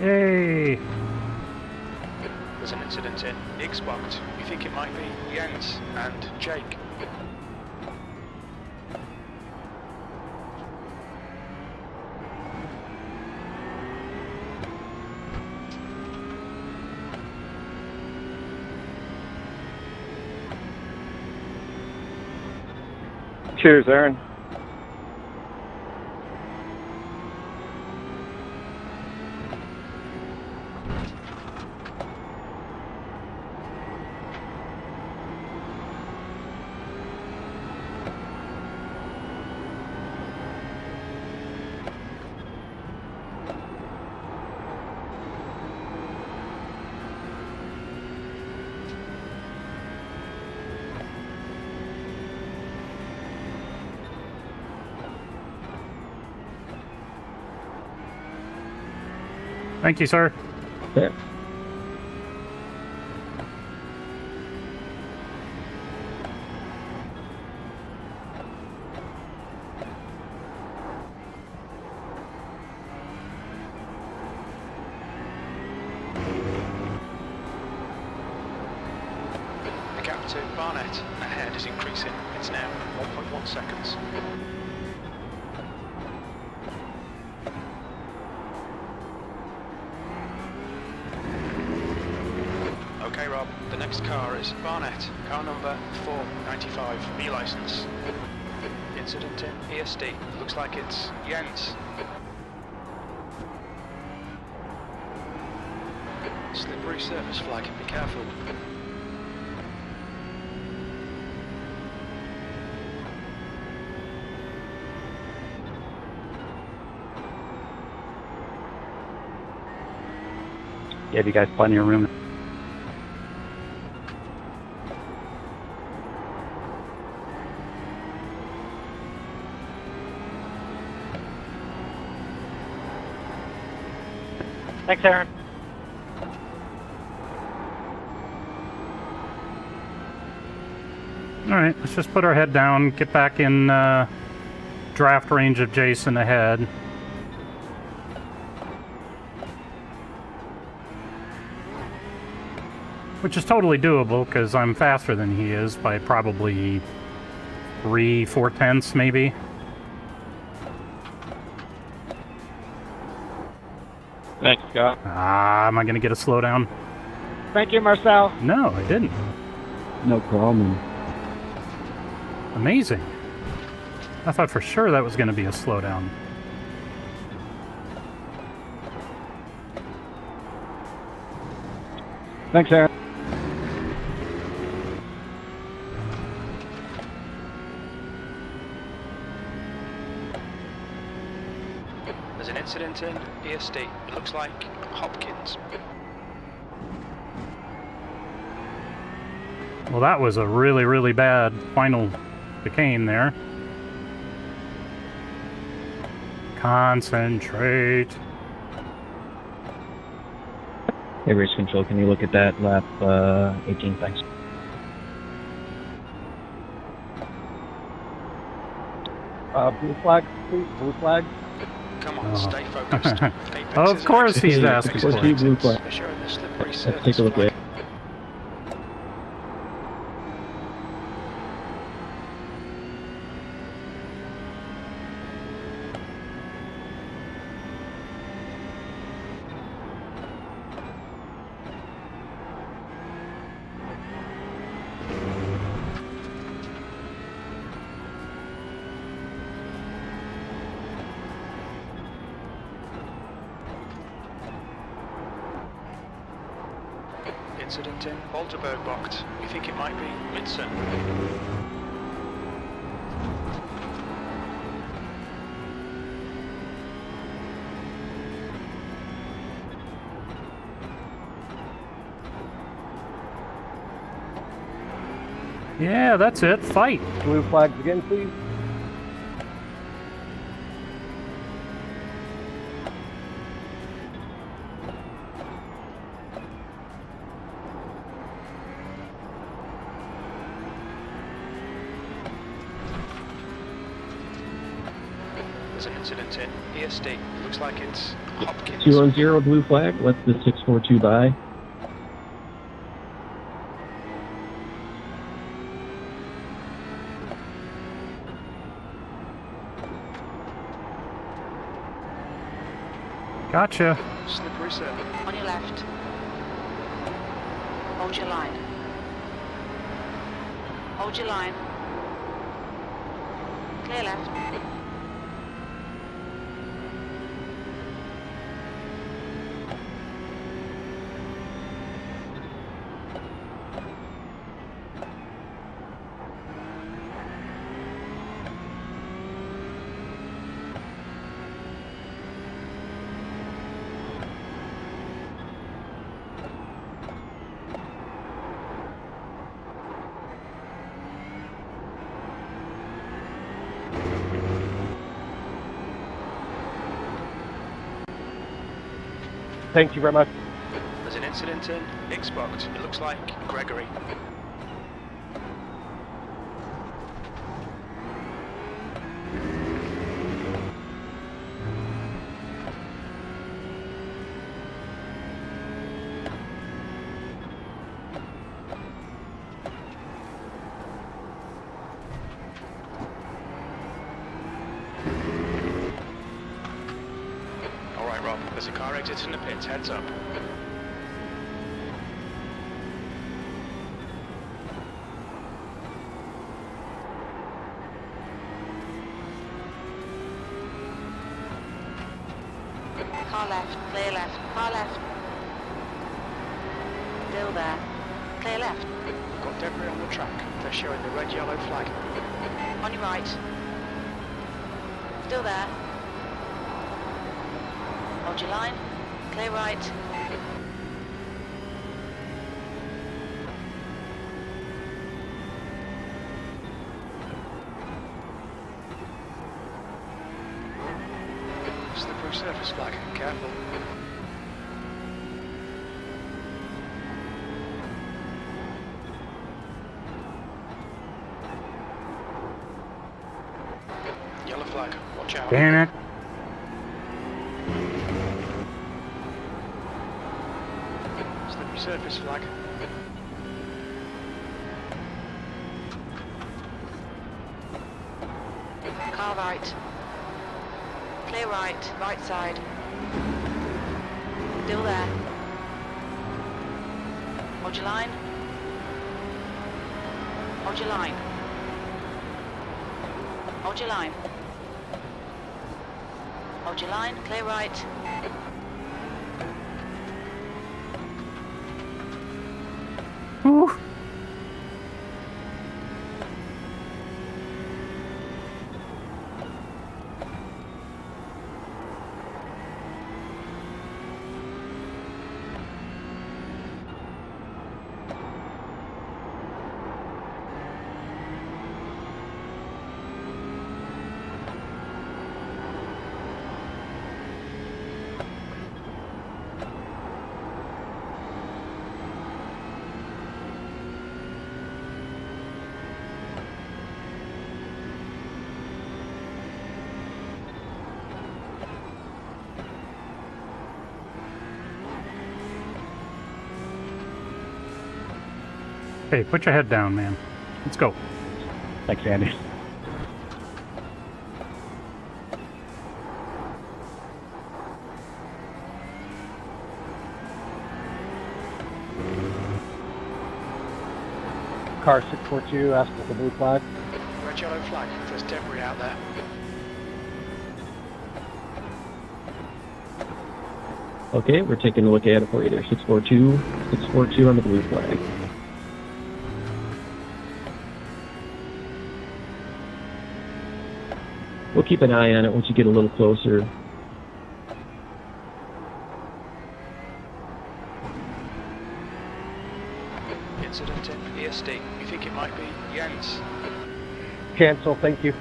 Yay! There's an incident in Xbox. We think it might be Jens and Jake. Cheers, Aaron. Thank you, sir. Yeah. The gap to Barnett ahead is increasing. It's now 1.1 seconds. Okay, Rob, the next car is Barnett, car number 495, B license. Incident in ESD. Looks like it's Jens. Slippery surface flag, be careful. Gave you guys plenty of room. Thanks, Aaron. All right, let's just put our head down, get back in draft range of Jason ahead. Which is totally doable because I'm faster than he is by probably 3-4 tenths maybe. Thanks, Scott. Am I going to get a slowdown? Thank you, Marcel. No, I didn't. No problem. Amazing. I thought for sure that was going to be a slowdown. Thanks, Aaron. There's an incident in ESD. It looks like Hopkins. Well, that was a really, really bad final chicane there. Concentrate. Hey, race control, can you look at that lap 18? Thanks. Blue flag, please. Blue flag. Come on, stay focused. Apex Of is course next. he's asking Apex is for it. Blue flag. They're showing the slippery Let's surface take a look flag. at it. Incident in Walterberg boxed. We think it might be Midson. Yeah, that's it. Fight. Blue flags again, please. There's an incident in ESD. It looks like it's Hopkins. 210 blue flag, let the 642 by. Gotcha. Slippery surface. On your left. Hold your line. Hold your line. Clear left. Thank you very much. There's an incident in Xbox. It looks like Gregory. Alright, Rob, there's a car exiting the pits, heads up. Car left. Clear left. Car left. Still there. Clear left. We've got debris on the track. They're showing the red-yellow flag. On your right. Still there. Hold your line. Clear right. Slippery surface flag, careful. Yellow flag, watch out. Damn it. Slippery surface flag. Car right. Clear right, right side. Still there. Hold your line. Hold your line. Hold your line. Hold your line, clear right. Whew. Hey, put your head down, man. Let's go. Thanks, Andy. Car 642, ask for the blue flag. Red yellow flag, there's debris out there. Okay, we're taking a look at it for you there. 642 on the blue flag. We'll keep an eye on it once you get a little closer. Incident in ESD. You think it might be Jens? Cancel, thank you.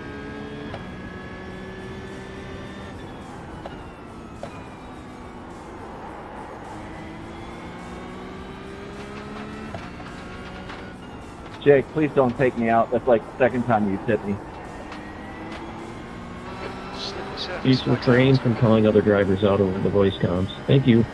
Jake, please don't take me out. That's like the second time you've hit me. Slippery surface Please flag. refrain from calling other drivers out over the voice comms. Thank you.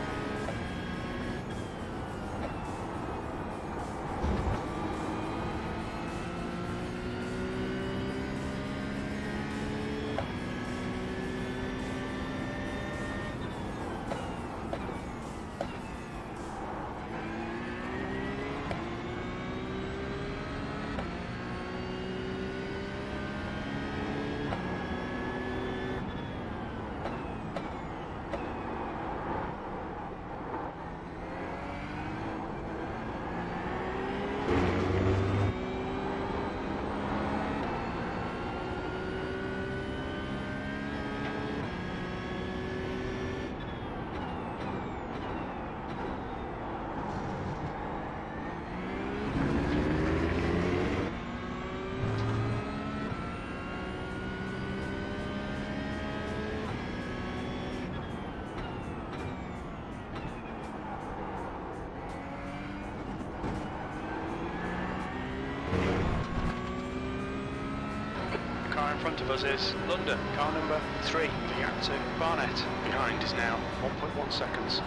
Car in front of us is London, car number 3, V2 Barnet. Behind is now 1.1 seconds,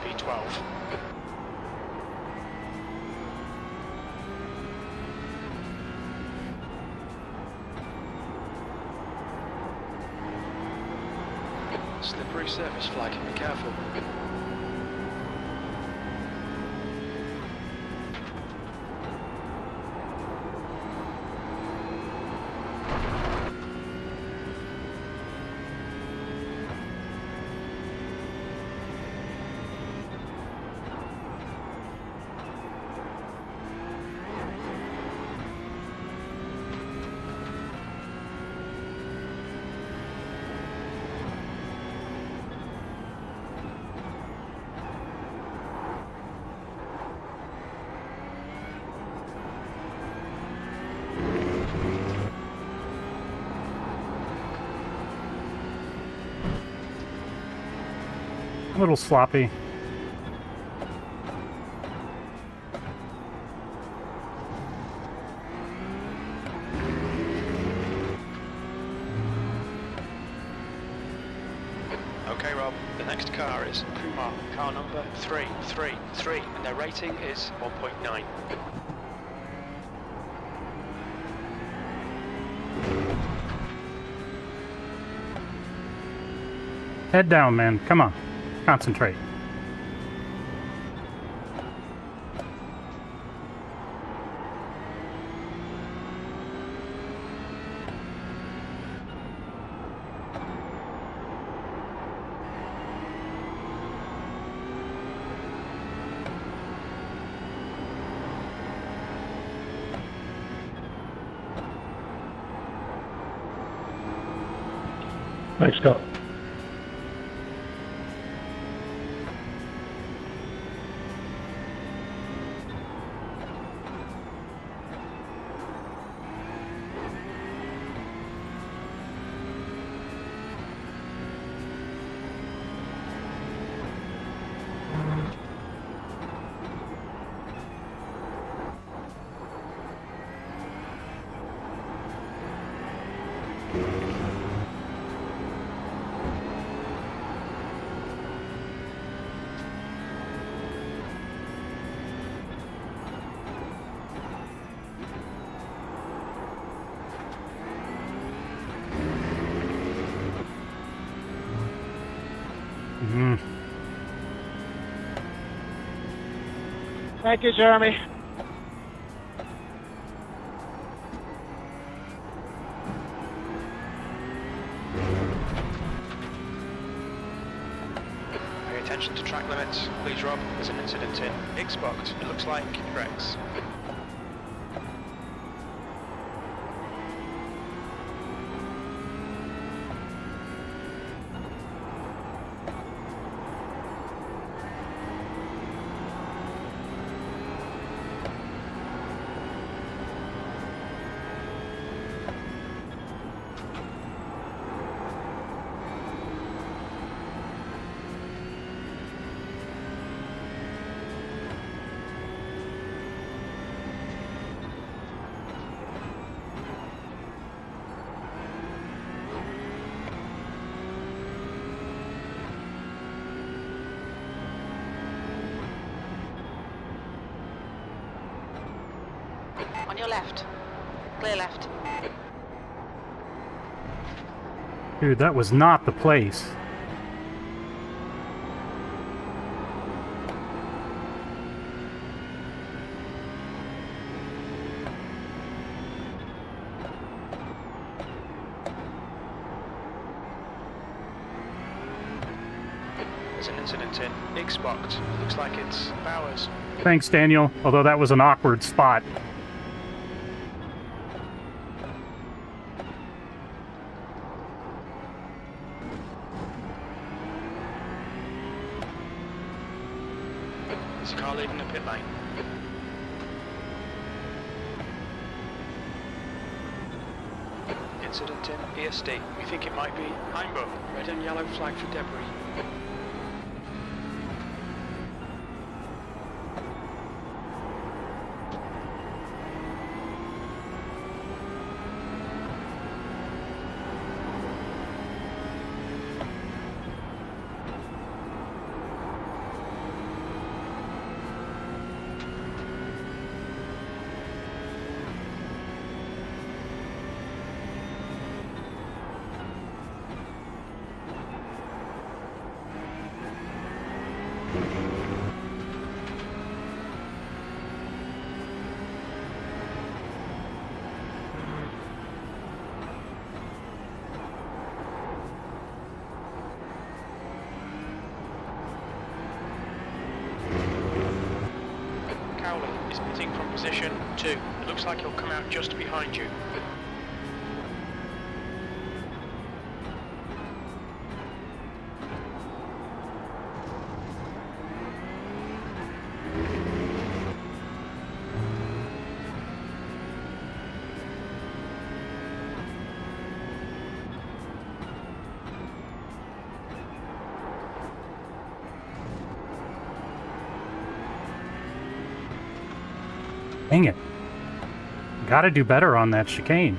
V12. Slippery surface flag, be careful. A little sloppy. Okay, Rob, the next car is Kumar, car number 333, and their rating is 1.9. Head down, man. Come on. Concentrate. Thanks, Scott. Thank you, Jeremy. Pay attention to track limits. Please, Rob, there's an incident in Xbox. It looks like Rex. On your left. Clear left. Dude, that was not the place. There's an incident in Xbox. Looks like it's Bowers. Thanks, Daniel, although that was an awkward spot. There's a car leaving the pit lane. Incident in ESD. We think it might be Heimburg. Red and yellow flag for debris. Is pitting from position 2. It looks like he'll come out just behind you. Dang it. Gotta do better on that chicane.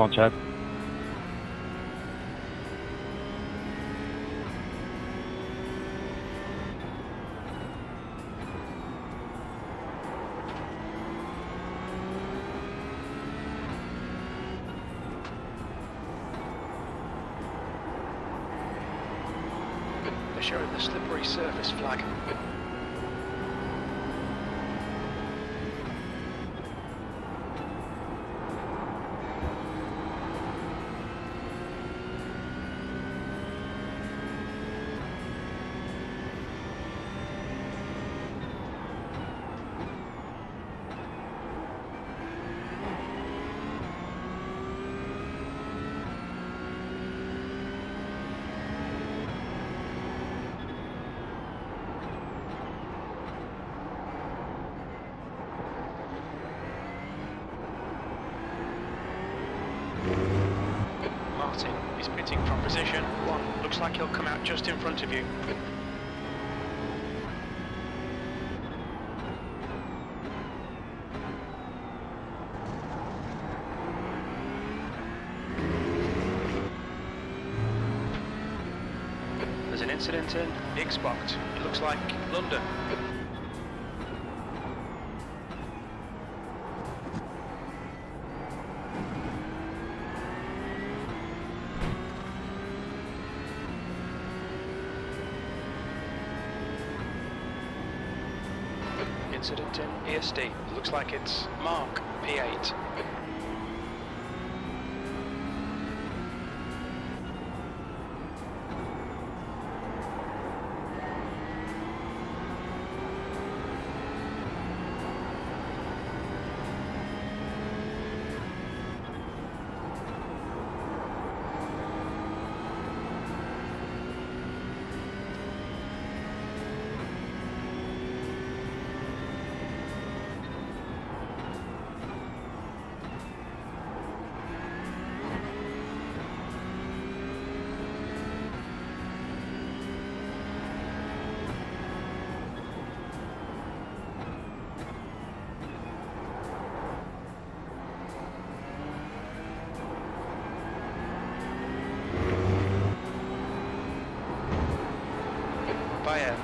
Come on, Chad. They're showing the slippery surface flag. Martin is pitting from position 1. Looks like he'll come out just in front of you. There's an incident in Big Spot. It looks like London. Incident in ESD. It looks like it's Mark, P8.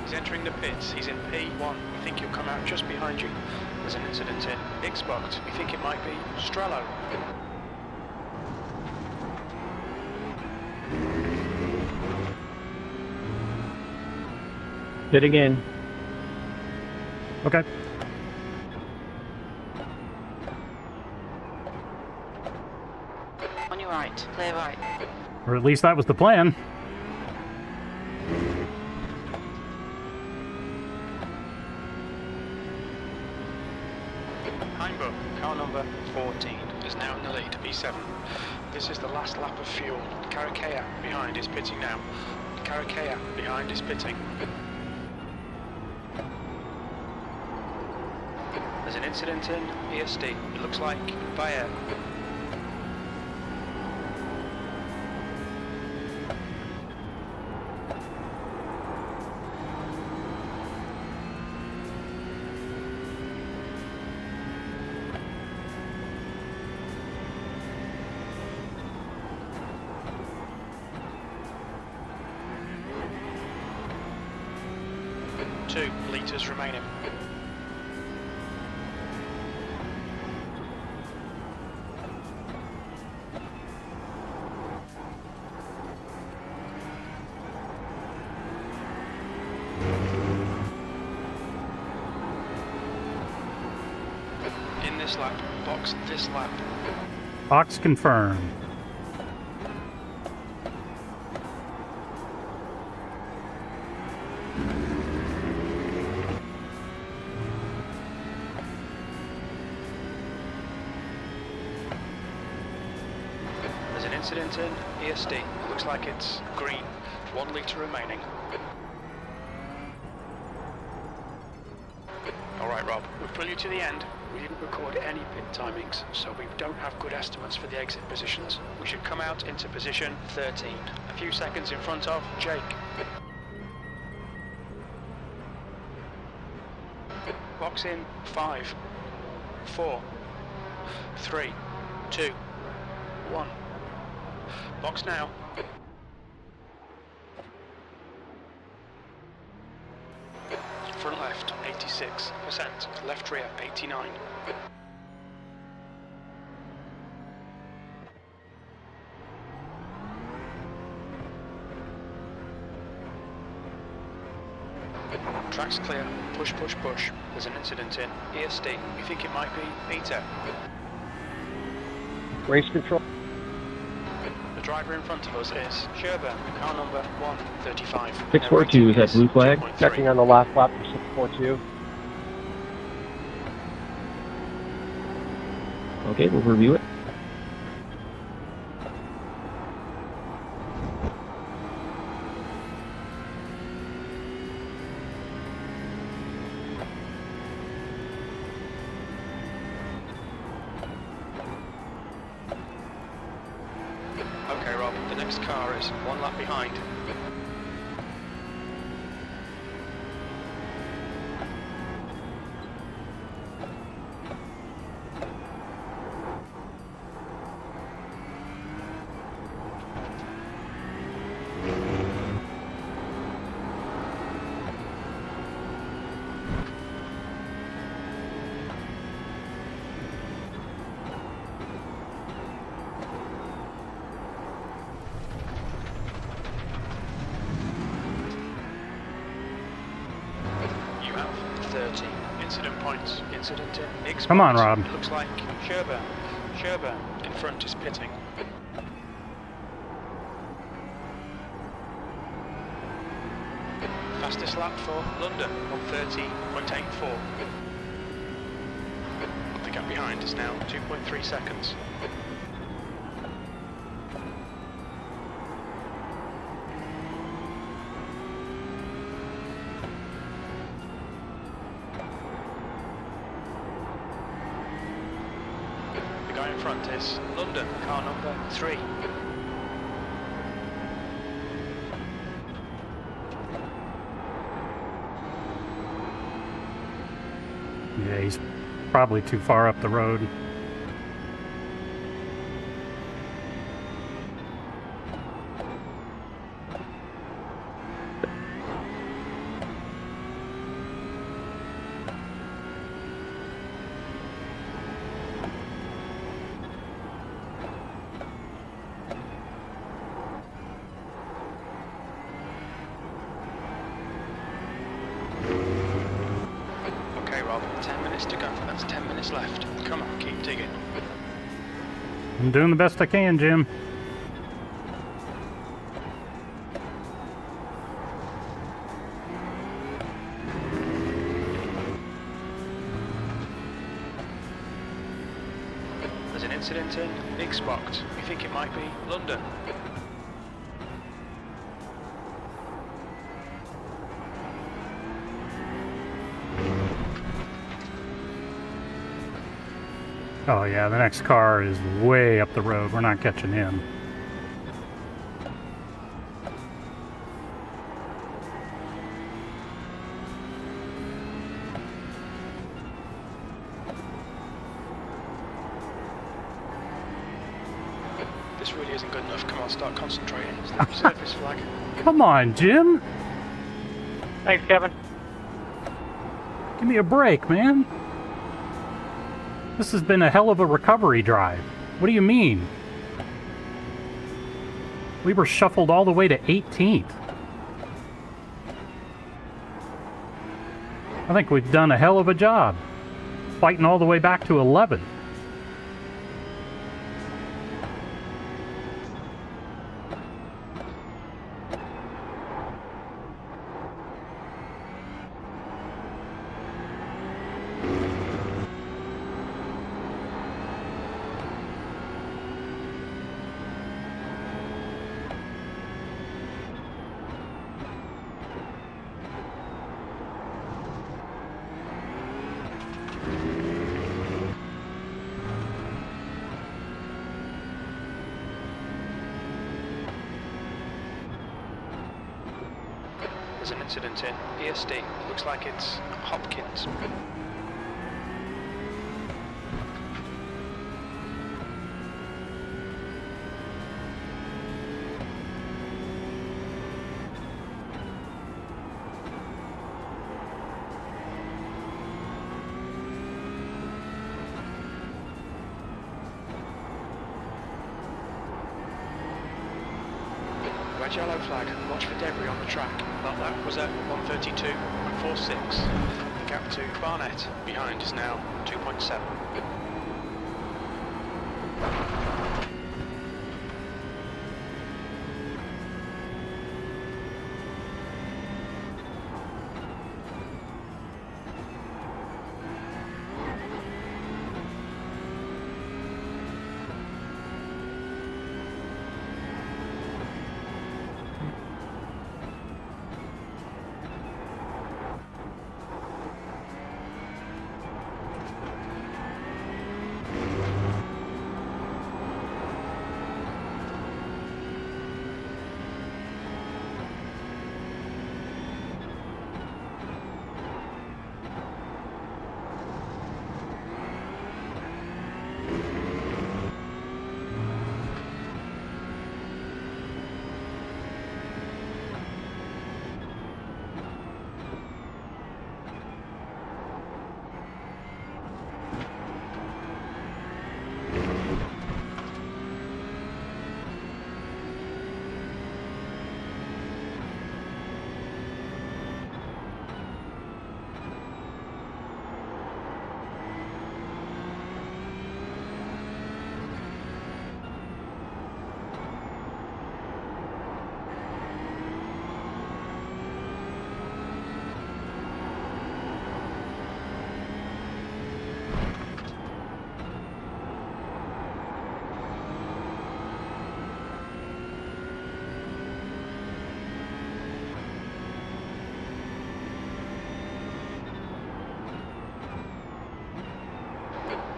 He's entering the pits. He's in P1. We think he'll come out just behind you. There's an incident in Big Spot. We think it might be Strello. Hit again. Okay. On your right, clear right. Or at least that was the plan. Heimburg, car number 14, is now in the lead, P7. This is the last lap of fuel. Karakea behind is pitting now. Karakea behind is pitting. There's an incident in EST. It looks like by air. Two litres remaining. In this lap, box this lap. Box confirmed. There's an incident in EST. It looks like it's green. 1 litre remaining. Alright Rob, we've pulled you to the end. We didn't record any pit timings, so we don't have good estimates for the exit positions. We should come out into position 13, a few seconds in front of Jake. Box in 5, 4, 3, 2, 1. Box now. Front left, 86%. Left rear, 89. Track's clear. Push, push, push. There's an incident in EST. We think it might be Peter. Race control. The driver in front of us is Sherburne, car number 135. 642 is that blue flag? Checking on the last lap for 642. Okay, we'll review it. Okay, Rob, the next car is 1 lap behind. You have 30 incident points. Incident in X. Come on, Rob. It looks like Sherburne. Sherburne in front is pitting. Fastest lap for London, 1:30.84. The gap behind is now 2.3 seconds. The guy in front is London, car number 3. Yeah, he's probably too far up the road. Okay, Rob, 10 minutes to go. That's 10 minutes left. Come on, keep digging. I'm doing the best I can, Jim. There's an incident in Big Spot. We think it might be London. Oh yeah, the next car is way up the road. We're not catching him. This really isn't good enough. Come on, start concentrating. Stop surface flag. Come on, Jim. Thanks, Kevin. Give me a break, man. This has been a hell of a recovery drive. What do you mean? We were shuffled all the way to 18th. I think we've done a hell of a job. Fighting all the way back to 11th. There's an incident in ESD. Looks like it's Hopkins. Red yellow flag. Watch for debris on the track. That was at 132.46. The gap to Barnett behind is now 2.7.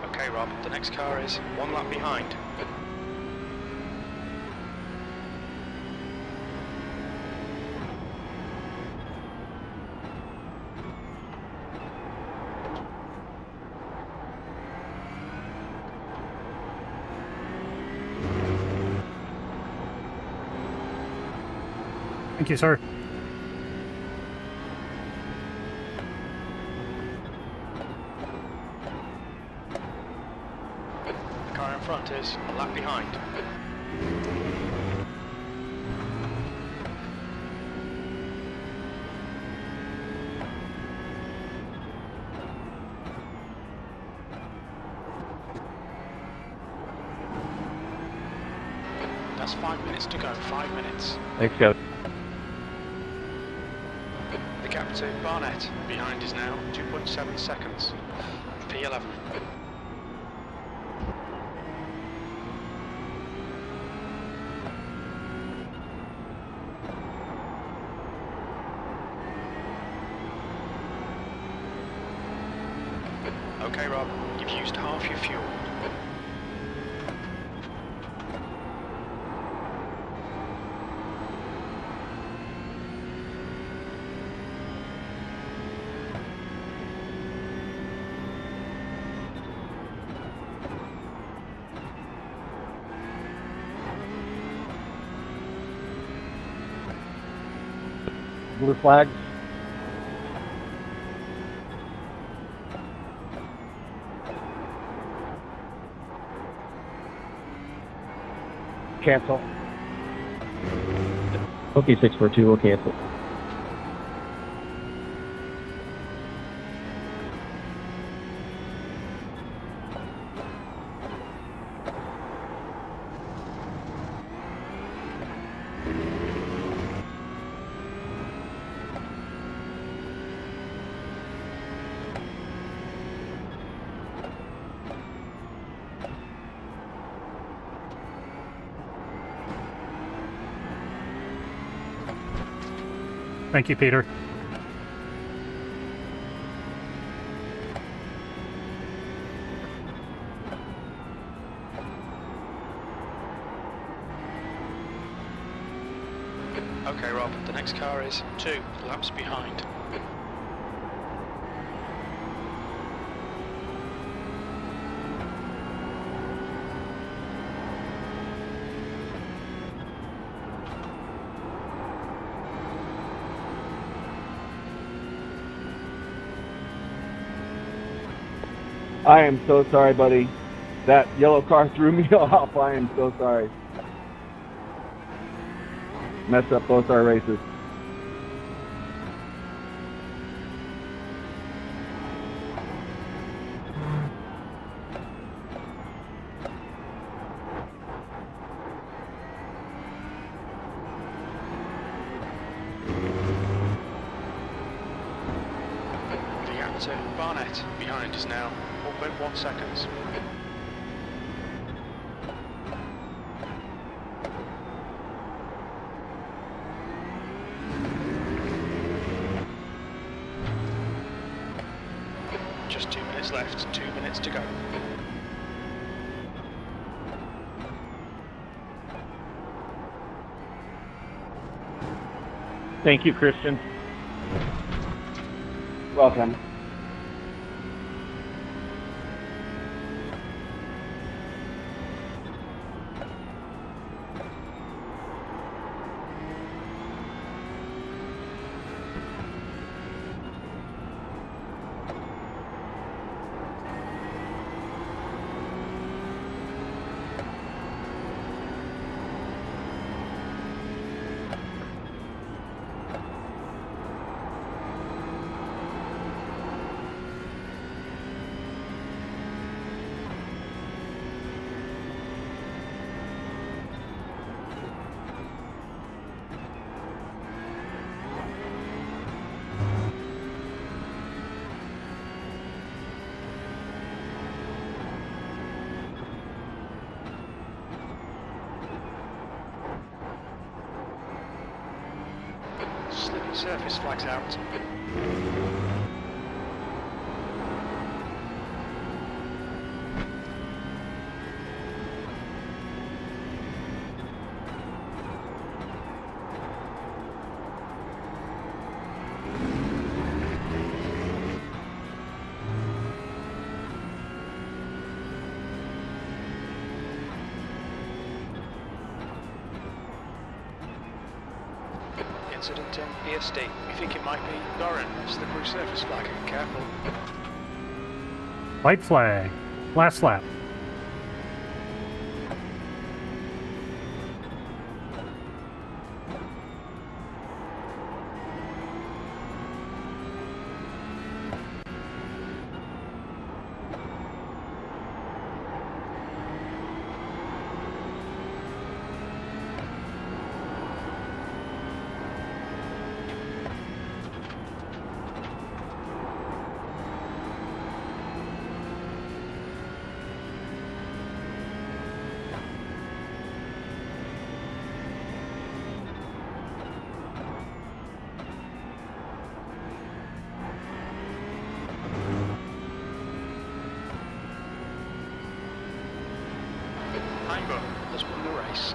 Okay, Rob, the next car is one lap behind. Thank you, sir. The car in front is a lap behind. That's 5 minutes to go, 5 minutes. Thanks, Kevin. The gap to Barnett behind is now 2.7 seconds. P11. Okay, Rob, you've used half your fuel. Blue flags. Cancel. Okay, 642, we'll cancel. Thank you, Peter. Okay, Rob, the next car is 2 laps behind. I am so sorry, buddy. That yellow car threw me off. I am so sorry. Messed up both our races. The gap to Barnett behind is now 1.1 seconds. Just 2 minutes left, 2 minutes to go. Thank you, Christian. Welcome. Slippery surface flags out. Incident in ESD. We think it might be Doran. Slippery surface flag. Careful. White flag. Last lap. Heimburg has won the race.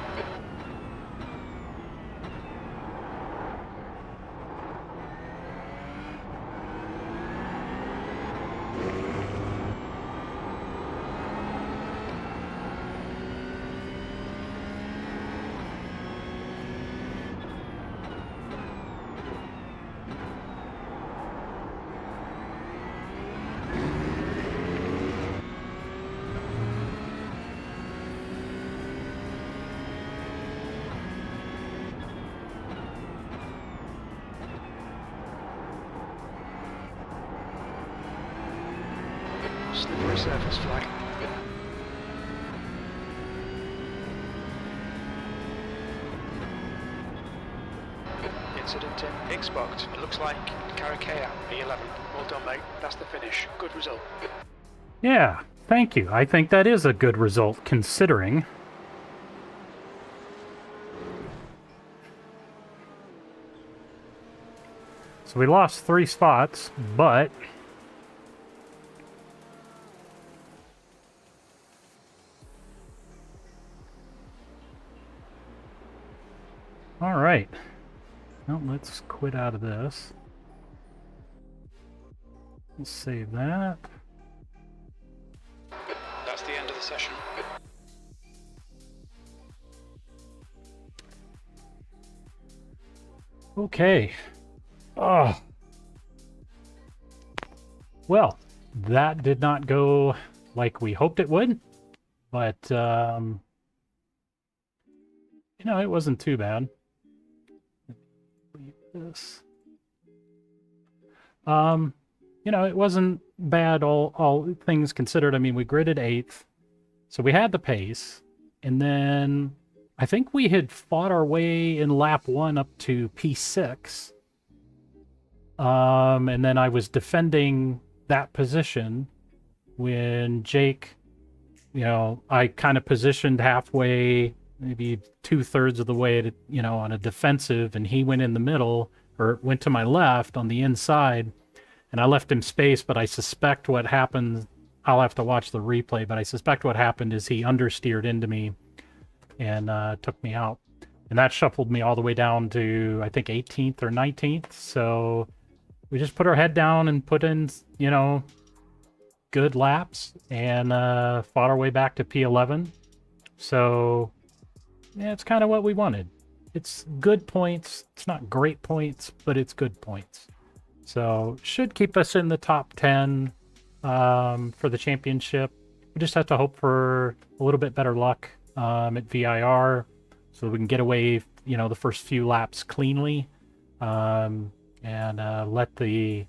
slippery surface flag. Incident in Xbox. It looks like Karakea, P11. Well done, mate. That's the finish. Good result. Yeah, thank you. I think that is a good result considering. So we lost 3 spots, but all right. Well, let's quit out of this. We'll save that. That's the end of the session. Okay. Oh. Well, that did not go like we hoped it would, but you know, it wasn't too bad. Leave this. You know, it wasn't bad all things considered. I mean, we gridded 8th, so we had the pace, and then I think we had fought our way in lap 1 up to P6. And then I was defending that position when Jake, you know, I kind of positioned halfway, maybe 2/3 of the way to, you know, on a defensive, and he went in the middle, or went to my left on the inside, and I left him space, but I suspect what happened, I'll have to watch the replay, but I suspect what happened is he understeered into me and took me out. And that shuffled me all the way down to, I think, 18th or 19th, so we just put our head down and put in, you know, good laps and fought our way back to P11. So, yeah, it's kind of what we wanted. It's good points. It's not great points, but it's good points. So, should keep us in the top 10 for the championship. We just have to hope for a little bit better luck at VIR so we can get away, you know, the first few laps cleanly. And let the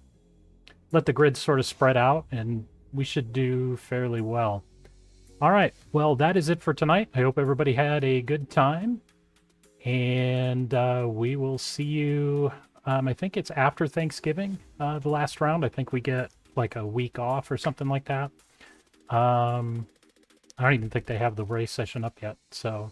grid sort of spread out, and we should do fairly well. All right, well, that is it for tonight. I hope everybody had a good time, and we will see you, I think it's after Thanksgiving, the last round. I think we get like a week off or something like that. I don't even think they have the race session up yet, so